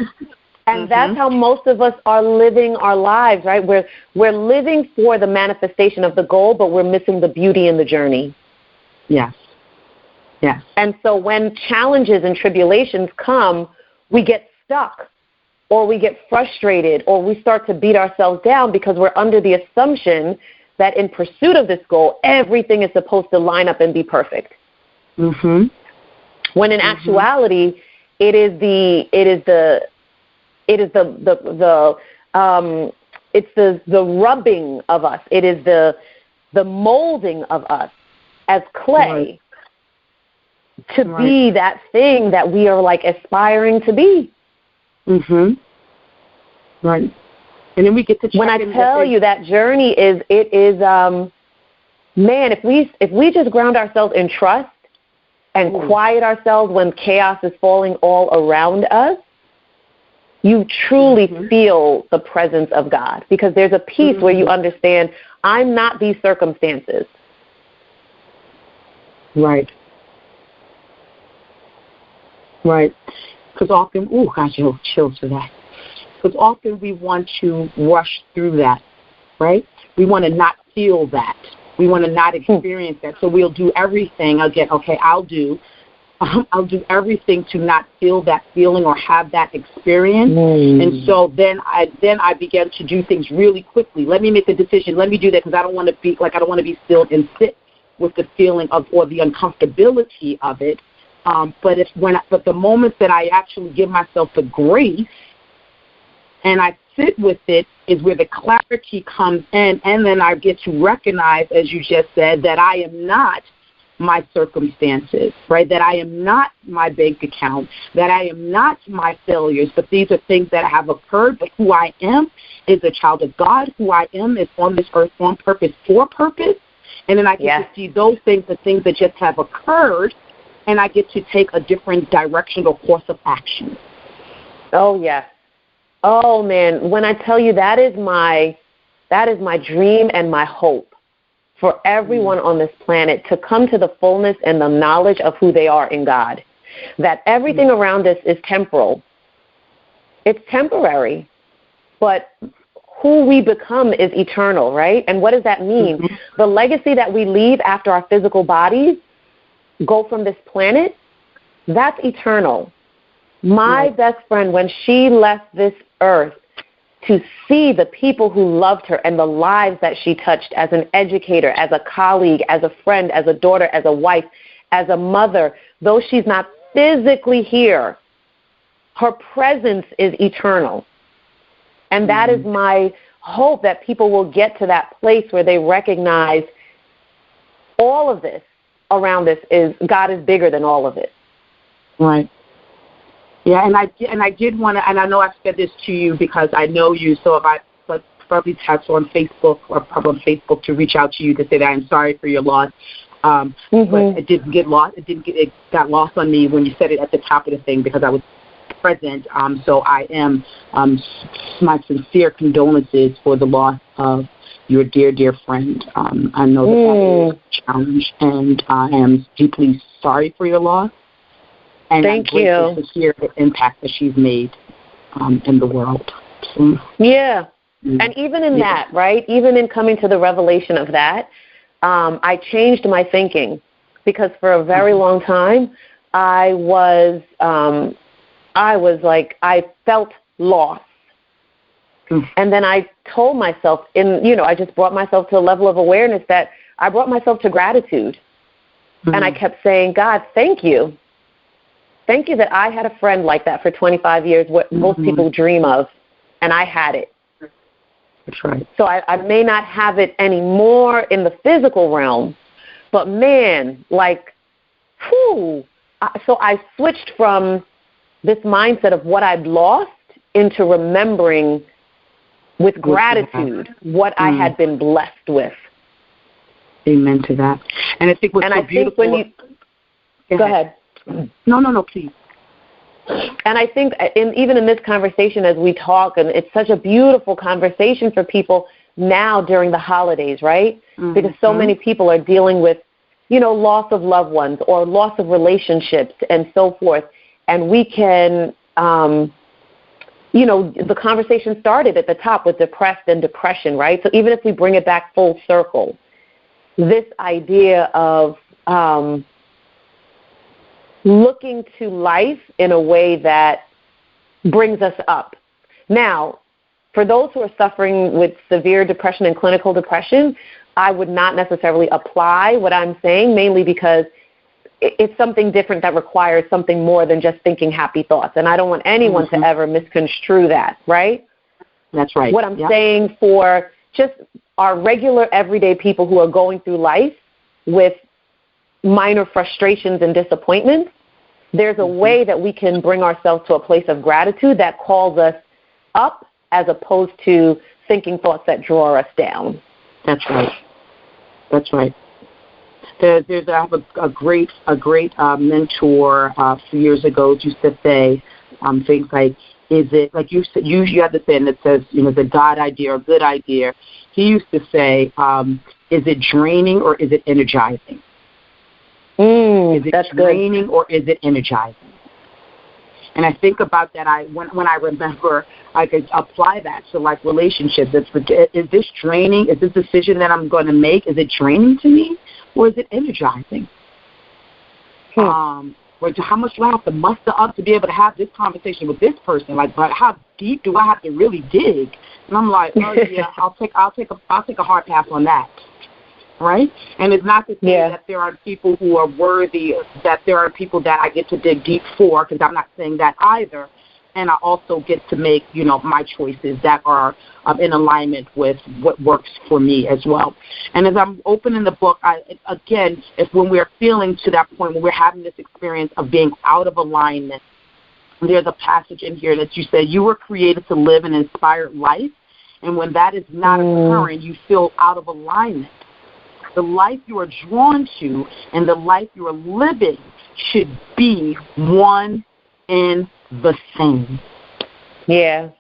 And that's how most of us are living our lives, right? We're living for the manifestation of the goal, but we're missing the beauty in the journey. Yes. Yes. And so when challenges and tribulations come, we get stuck or we get frustrated or we start to beat ourselves down because we're under the assumption that in pursuit of this goal, everything is supposed to line up and be perfect. When in actuality, it's the rubbing of us. It is the molding of us as clay to be that thing that we are like aspiring to be. Right. And then we get to check when I tell you that journey is man, if we just ground ourselves in trust and quiet ourselves when chaos is falling all around us, you truly feel the presence of God, because there's a peace where you understand I'm not these circumstances. Right. Right. Because often, chills for that. Because often we want to rush through that, right? We want to not feel that. We want to not experience that. So we'll do everything. I'll do everything to not feel that feeling or have that experience. And so then I began to do things really quickly. Let me make a decision. Let me do that because I don't want to be still and sit with the feeling of or the uncomfortability of it. But the moment that I actually give myself the grace and I sit with it is where the clarity comes in, and then I get to recognize, as you just said, that I am not my circumstances, right? That I am not my bank account, that I am not my failures, but these are things that have occurred, but who I am is a child of God. Who I am is on this earth on purpose, for purpose. And then I get to see those things, the things that just have occurred, and I get to take a different direction or course of action. Oh, yes. Oh, man, when I tell you that is my dream and my hope for everyone on this planet to come to the fullness and the knowledge of who they are in God, that everything around us is temporal. It's temporary, but who we become is eternal, right? And what does that mean? The legacy that we leave after our physical bodies go from this planet, that's eternal. My best friend, when she left this earth, to see the people who loved her and the lives that she touched as an educator, as a colleague, as a friend, as a daughter, as a wife, as a mother, though she's not physically here, her presence is eternal. And that is my hope, that people will get to that place where they recognize all of this around this is God is bigger than all of it. Right. Yeah, and I did want to, and I know I've said this to you because I know you, so if I probably text on Facebook or probably on Facebook to reach out to you to say that I'm sorry for your loss. But it didn't get lost. It got lost on me when you said it at the top of the thing because I was present. So I am my sincere condolences for the loss of your dear friend. I know that is a challenge, and I am deeply sorry for your loss. And Thank I'm grateful to hear the impact that she's made in the world. So, yeah. And even in that, right, even in coming to the revelation of that, I changed my thinking because for a very long time I was like, I felt lost. And then I told myself, I just brought myself to a level of awareness that I brought myself to gratitude. And I kept saying, God, thank you. Thank you that I had a friend like that for 25 years, what most people dream of, and I had it. That's right. So I may not have it anymore in the physical realm, but man, like, so I switched from this mindset of what I'd lost into remembering with gratitude what I had been blessed with. Amen to that. And I think what's so beautiful. Think when go ahead. No, please. And I think even in this conversation as we talk, and it's such a beautiful conversation for people now during the holidays, right? Because so many people are dealing with, loss of loved ones or loss of relationships and so forth. And we can, the conversation started at the top with depressed and depression, right? So even if we bring it back full circle, this idea of looking to life in a way that brings us up. Now, for those who are suffering with severe depression and clinical depression, I would not necessarily apply what I'm saying, mainly because it's something different that requires something more than just thinking happy thoughts. And I don't want anyone to ever misconstrue that, right? That's right. What I'm saying for just our regular everyday people who are going through life with minor frustrations and disappointments, there's a way that we can bring ourselves to a place of gratitude that calls us up as opposed to thinking thoughts that draw us down. That's right. That's right. I have a great mentor a few years ago who used to say things like, is it, like you said, you have the saying that says, the God idea or good idea. He used to say, is it draining or is it energizing? Is it draining or is it energizing? And I think about that. When I remember, I could apply that to like relationships. Is this draining? Is this decision that I'm going to make? Is it draining to me, or is it energizing? Or how much do I have to muster up to be able to have this conversation with this person? Like, but how deep do I have to really dig? And I'm like, oh yeah, I'll take a hard pass on that. Right? And it's not to say that there are people who are worthy, that there are people that I get to dig deep for, because I'm not saying that either. And I also get to make, my choices that are in alignment with what works for me as well. And as I'm opening the book, when we're feeling to that point, when we're having this experience of being out of alignment, there's a passage in here that you said you were created to live an inspired life. And when that is not occurring, you feel out of alignment. The life you are drawn to and the life you are living should be one and the same. Yeah.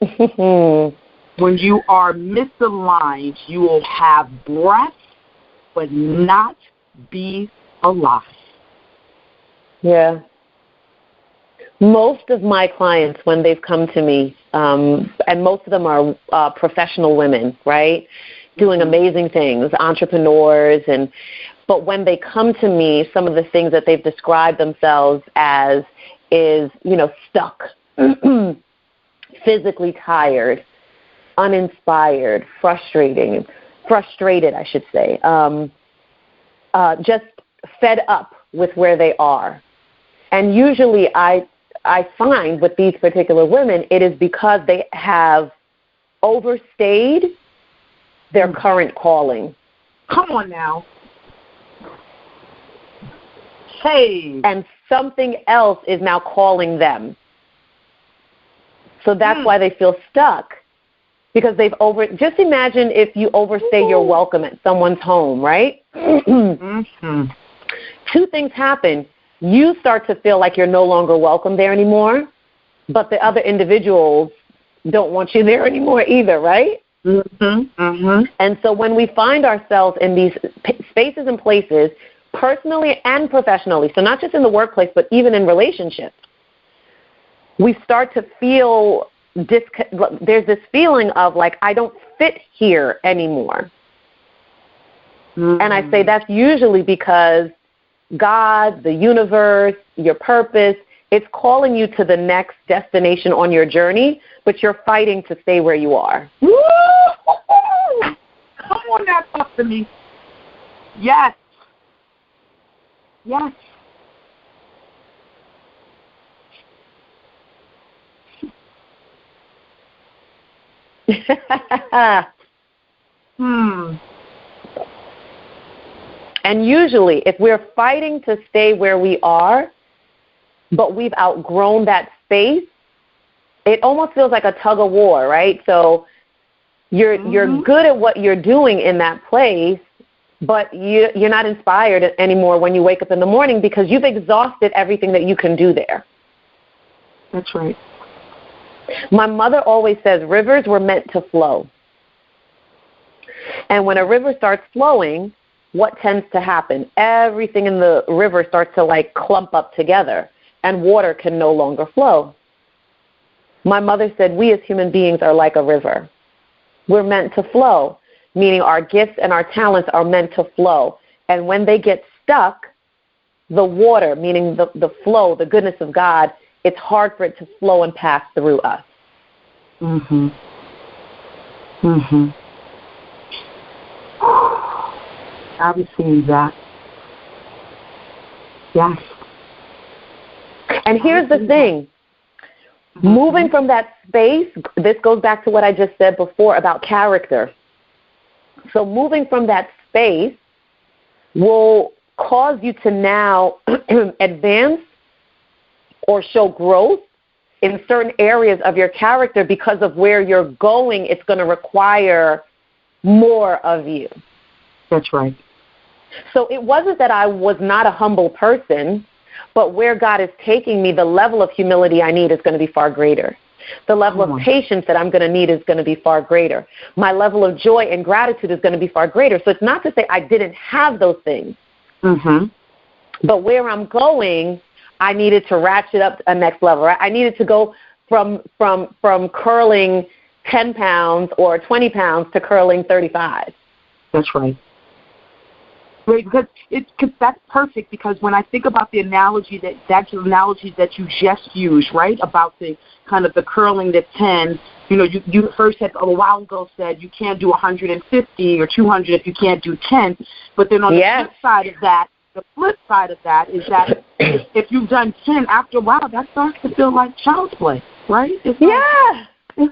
When you are misaligned, you will have breath but not be alive. Yeah. Most of my clients, when they've come to me, and most of them are professional women, right? Doing amazing things, entrepreneurs, but when they come to me, some of the things that they've described themselves as is, stuck, physically tired, uninspired, frustrated, I should say, just fed up with where they are. And usually I find with these particular women, it is because they have overstayed their current calling. Come on now. Hey. And something else is now calling them. So that's why they feel stuck. Because just imagine if you overstay your welcome at someone's home, right? Mm-hmm. Two things happen. You start to feel like you're no longer welcome there anymore, but the other individuals don't want you there anymore either, right? Mm-hmm. Mm-hmm. And so when we find ourselves in these spaces and places, personally and professionally, so not just in the workplace, but even in relationships, we start to feel, there's this feeling of like, I don't fit here anymore. Mm-hmm. And I say that's usually because God, the universe, your purpose, it's calling you to the next destination on your journey, but you're fighting to stay where you are. Woo! Come on now, talk to me. Yes. Yes. And usually, if we're fighting to stay where we are, but we've outgrown that space, it almost feels like a tug of war, right? So you're good at what you're doing in that place, but you're not inspired anymore when you wake up in the morning because you've exhausted everything that you can do there. That's right. My mother always says rivers were meant to flow. And when a river starts flowing, what tends to happen? Everything in the river starts to like clump up together, and water can no longer flow. My mother said we as human beings are like a river. We're meant to flow, meaning our gifts and our talents are meant to flow. And when they get stuck, the water, meaning the flow, the goodness of God, it's hard for it to flow and pass through us. Mhm. Mhm. I received that. Yes. And here's the thing. Moving from that space, this goes back to what I just said before about character. So moving from that space will cause you to now advance or show growth in certain areas of your character because of where you're going. It's going to require more of you. That's right. So it wasn't that I was not a humble person, but where God is taking me, the level of humility I need is going to be far greater. The level of patience that I'm going to need is going to be far greater. My level of joy and gratitude is going to be far greater. So it's not to say I didn't have those things. But where I'm going, I needed to ratchet up a next level. Right? I needed to go from curling 10 pounds or 20 pounds to curling 35. That's right. Right, because that's perfect. Because when I think about the analogy that you just used, right, about the kind of the curling the 10, you first had a while ago said you can't do 150 or 200 if you can't do 10. But then on the flip side of that is that if you've done 10, after a while that starts to feel like child's play, right? It's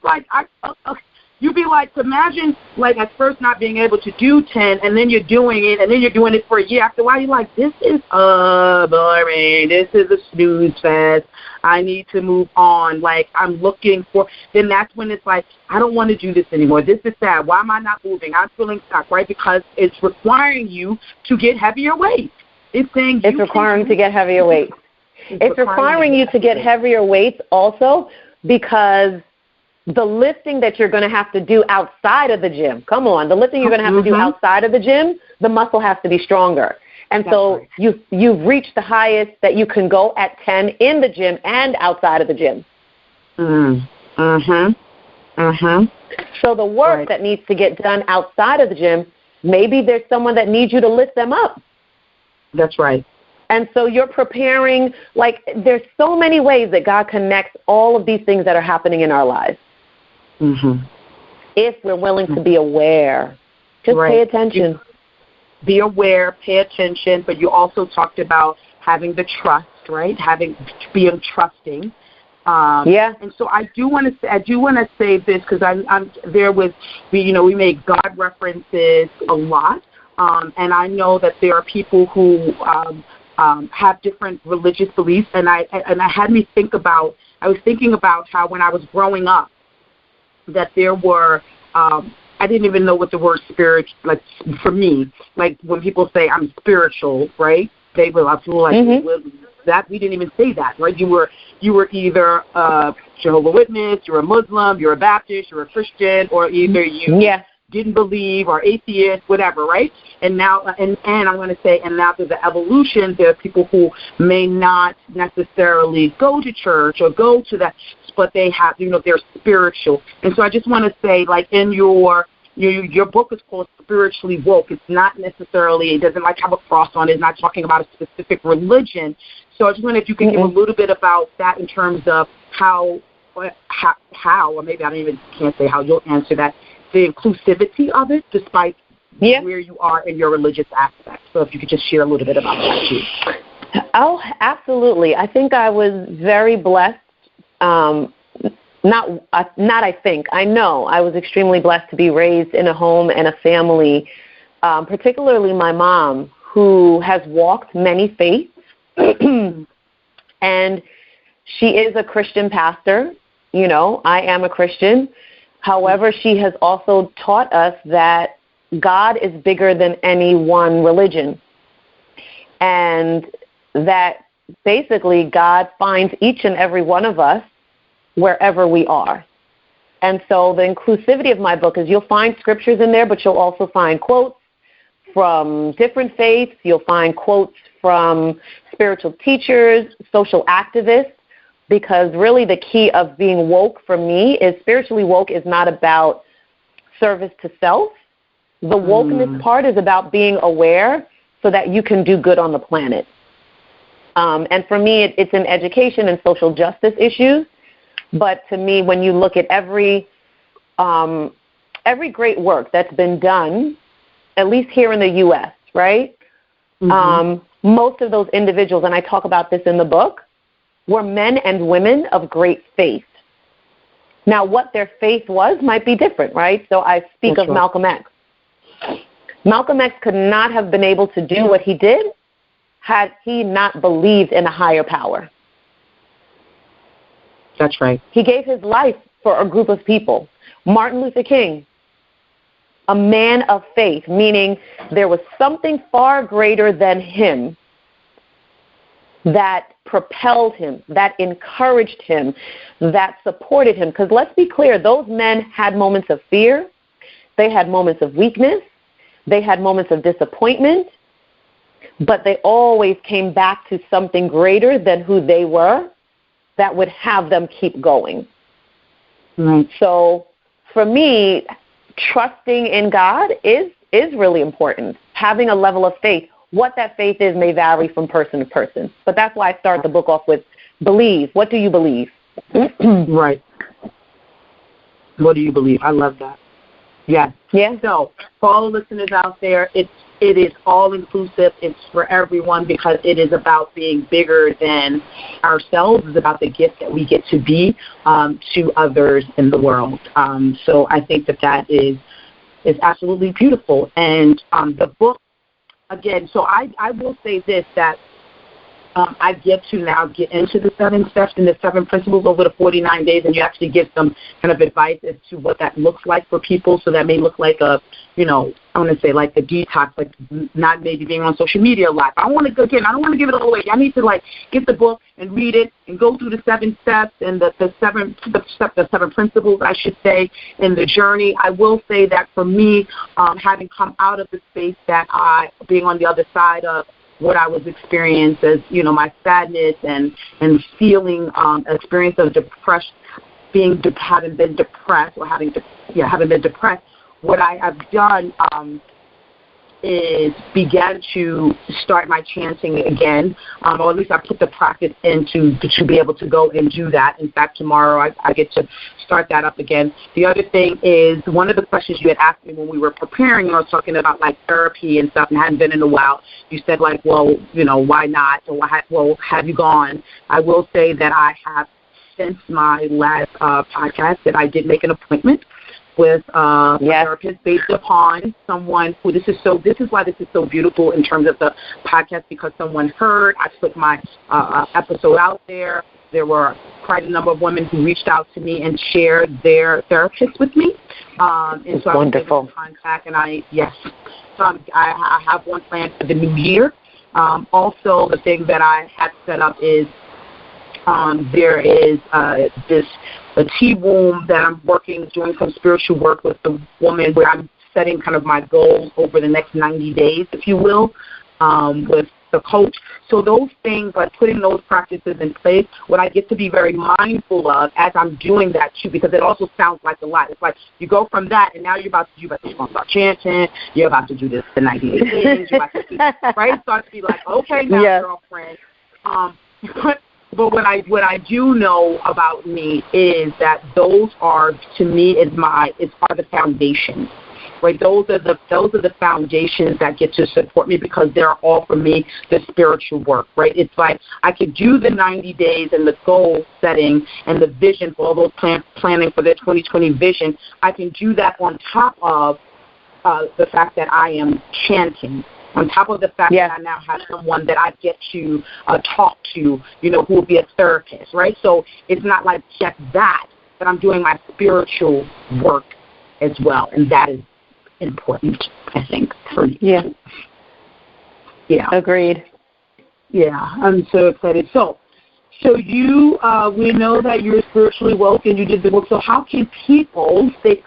like you'd be like, imagine, like, at first not being able to do 10, and then you're doing it for a year. After a while, you're like, this is boring. This is a snooze fest. I need to move on. Like, I'm looking for, then that's when it's like, I don't want to do this anymore. This is sad. Why am I not moving? I'm feeling stuck, right? Because it's requiring you to get heavier weights. It's saying it's requiring to get heavier weights. It's requiring you to get heavier weights also because the lifting that you're going to have to do outside of the gym, come on, the lifting you're going to have to do outside of the gym, the muscle has to be stronger. And so you've reached the highest that you can go at 10 in the gym and outside of the gym. So the work that needs to get done outside of the gym, maybe there's someone that needs you to lift them up. That's right. And so you're preparing, like, there's so many ways that God connects all of these things that are happening in our lives. If we're willing to be aware. Just pay attention. Be aware, pay attention, but you also talked about having the trust, right? Being trusting. And so I do want to say this because I'm there with, we make God references a lot. And I know that there are people who have different religious beliefs, and I had me think about. I was thinking about how when I was growing up, that there were. I didn't even know what the word spirit, like for me, like when people say I'm spiritual, right? They will, I feel like that we didn't even say that, right? You were either a Jehovah's Witness, you're a Muslim, you're a Baptist, you're a Christian, or either you didn't believe or atheist, whatever, right? And now, and I'm going to say, and now there's the evolution. There are people who may not necessarily go to church or go to that, but they have, they're spiritual. And so I just want to say, like in your book is called Spiritually Woke. It's not necessarily, it doesn't like have a cross on it. It's not talking about a specific religion. So I just wonder if you could give a little bit about that in terms of how, or maybe can't say how you'll answer that, the inclusivity of it, despite where you are in your religious aspect. So if you could just share a little bit about that too. Oh, absolutely. I think I was very blessed. I know I was extremely blessed to be raised in a home and a family, particularly my mom, who has walked many faiths, and she is a Christian pastor. I am a Christian. However, she has also taught us that God is bigger than any one religion, and that basically God finds each and every one of us wherever we are. And so the inclusivity of my book is you'll find scriptures in there, but you'll also find quotes from different faiths. You'll find quotes from spiritual teachers, social activists, because really the key of being woke for me is spiritually woke is not about service to self. The wokeness part is about being aware so that you can do good on the planet. And for me, it's in education and social justice issues. But to me, when you look at every great work that's been done, at least here in the U.S., right, most of those individuals, and I talk about this in the book, were men and women of great faith. Now, what their faith was might be different, right? So I speak of Malcolm X. Malcolm X could not have been able to do what he did had he not believed in a higher power. That's right. He gave his life for a group of people. Martin Luther King, a man of faith, meaning there was something far greater than him that propelled him, that encouraged him, that supported him. Because let's be clear, those men had moments of fear. They had moments of weakness. They had moments of disappointment. But they always came back to something greater than who they were that would have them keep going. Right. So for me, trusting in God is really important. Having a level of faith. What that faith is may vary from person to person. But that's why I start the book off with believe. What do you believe? Right. What do you believe? I love that. Yes. Yeah. So for all the listeners out there, it is all inclusive. It's for everyone because it is about being bigger than ourselves. It's about the gift that we get to be to others in the world. So I think that is absolutely beautiful. And the book, again, so I will say this, that I get to now get into the 7 steps and the 7 principles over the 49 days, and you actually give some kind of advice as to what that looks like for people. So that may look like a, I want to say like a detox, like not maybe being on social media a lot. I don't want to give it all away. I need to get the book and read it and go through the 7 steps and the 7 principles, I should say, in the journey. I will say that for me, having come out of the space that being on the other side of what I was experiencing as, my sadness and feeling experience of depression, having been depressed, what I have done is began to start my chanting again, or at least I put the practice in to be able to go and do that. In fact, tomorrow I get to start that up again. The other thing is, one of the questions you had asked me when we were preparing, I was talking about therapy and stuff, and hadn't been in a while. You said well, why not? Or have you gone? I will say that I have, since my last podcast, that I did make an appointment with a therapist based upon someone who this is why this is so beautiful in terms of the podcast, because someone heard I put my episode out there. There were quite a number of women who reached out to me and shared their therapist with me. And so wonderful. I was able to contact, and I have one planned for the new year. Also, the thing that I had set up is there is a tea room that I'm doing some spiritual work with the woman, where I'm setting kind of my goals over the next 90 days, if you will, with the coach. So those things, like putting those practices in place, what I get to be very mindful of as I'm doing that too, because it also sounds like a lot. It's like you go from that, and now you're about to start chanting. You're about to do this the 90 days. You're about to do this, right? Start to be like, okay, now, girlfriend. But what I do know about me is that those are, to me, are the foundations. Right, those are the foundations that get to support me, because they're all, for me, the spiritual work. Right, it's like I could do the 90 days and the goal setting and the vision for all those planning for the 2020 vision. I can do that on top of the fact that I am chanting. On top of the fact that I now have someone that I get to talk to, who will be a therapist. Right, so it's not like just that, but I'm doing my spiritual work as well, and that is important, I think, for me. Yeah. Agreed. Yeah, I'm so excited. So you, we know that you're spiritually woke and you did the work. So how can people stay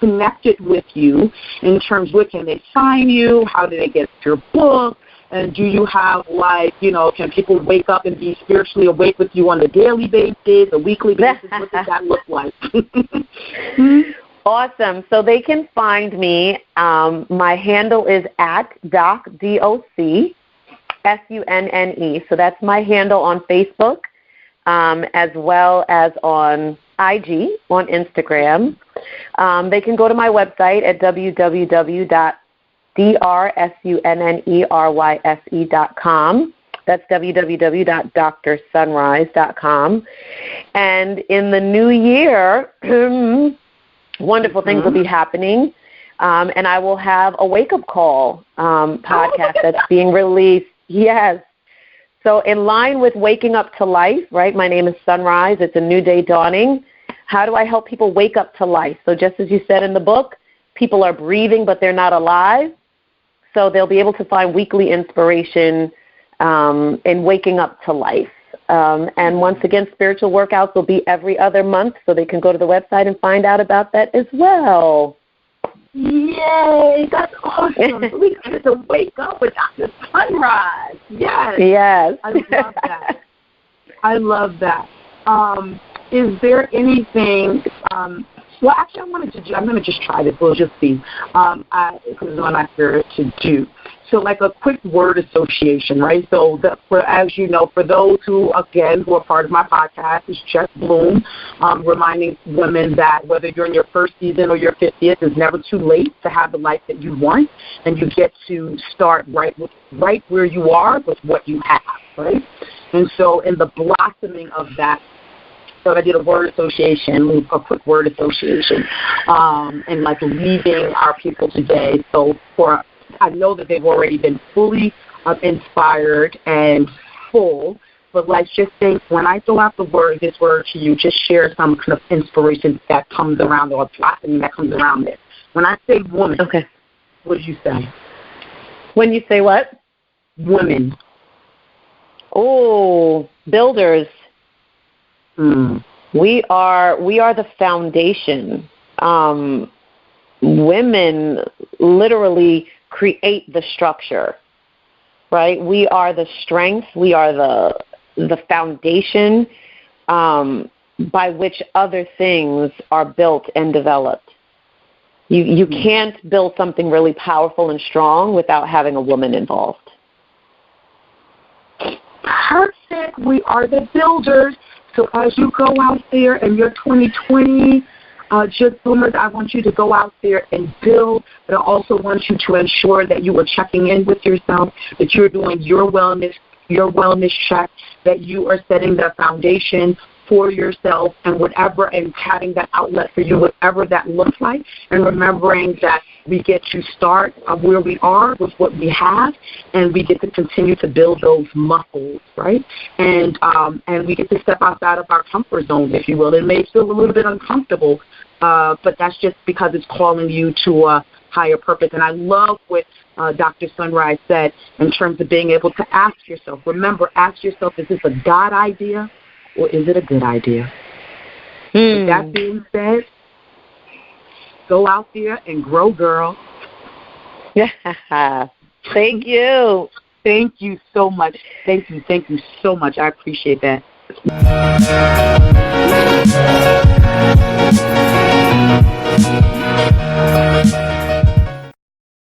connected with you in terms of where can they find you? How do they get your book? And do you have, can people wake up and be spiritually awake with you on a daily basis, a weekly basis? What does that look like? Awesome. So they can find me. My handle is at Doc, D-O-C, S-U-N-N-E. So that's my handle on Facebook, as well as on IG, on Instagram. They can go to my website at www.drsunnerys.com. That's www.drsunrise.com. And in the new year, wonderful things will be happening, and I will have a wake-up call podcast that's being released. Yes. So in line with waking up to life, right, my name is Sunne-Ryse. It's a new day dawning. How do I help people wake up to life? So just as you said in the book, people are breathing, but they're not alive. So they'll be able to find weekly inspiration in waking up to life. And once again, spiritual workouts will be every other month, so they can go to the website and find out about that as well. Yay, that's awesome. So we get to wake up with Dr. Sunne-Ryse. Yes. Yes. I love that. Is there anything, well, actually, I'm going to just try this. We'll just see. Because it's what I fear to do. So like a quick word association, right? So as you know, for those who are part of my podcast, it's Jess Bloom, reminding women that whether you're in your first season or your 50th, it's never too late to have the life that you want, and you get to start right where you are with what you have, right? And so in the blossoming of that, so I did a quick word association, and like leaving our people today. So I know that they've already been fully inspired and full, but let's just say when I throw out this word to you, just share some kind of inspiration that comes around or blossoming that comes around it. When I say woman, what do you say? When you say what? Women. Oh, builders. We are the foundation. Women literally create the structure, right? We are the strength. We are the foundation by which other things are built and developed. You can't build something really powerful and strong without having a woman involved. Perfect. We are the builders. So as you go out there in your 2020, just boomers, I want you to go out there and build, but I also want you to ensure that you are checking in with yourself, that you're doing your wellness check, that you are setting the foundation for yourself and whatever, and having that outlet for you, whatever that looks like, and remembering that we get to start where we are with what we have, and we get to continue to build those muscles, right? And we get to step outside of our comfort zone, if you will. It may feel a little bit uncomfortable, but that's just because it's calling you to a higher purpose. And I love what Dr. Sunne-Ryse said in terms of being able to ask yourself. Remember, ask yourself, is this a God idea or is it a good idea? With that being said, go out there and grow, girl. Thank you. Thank you so much. Thank you so much. I appreciate that.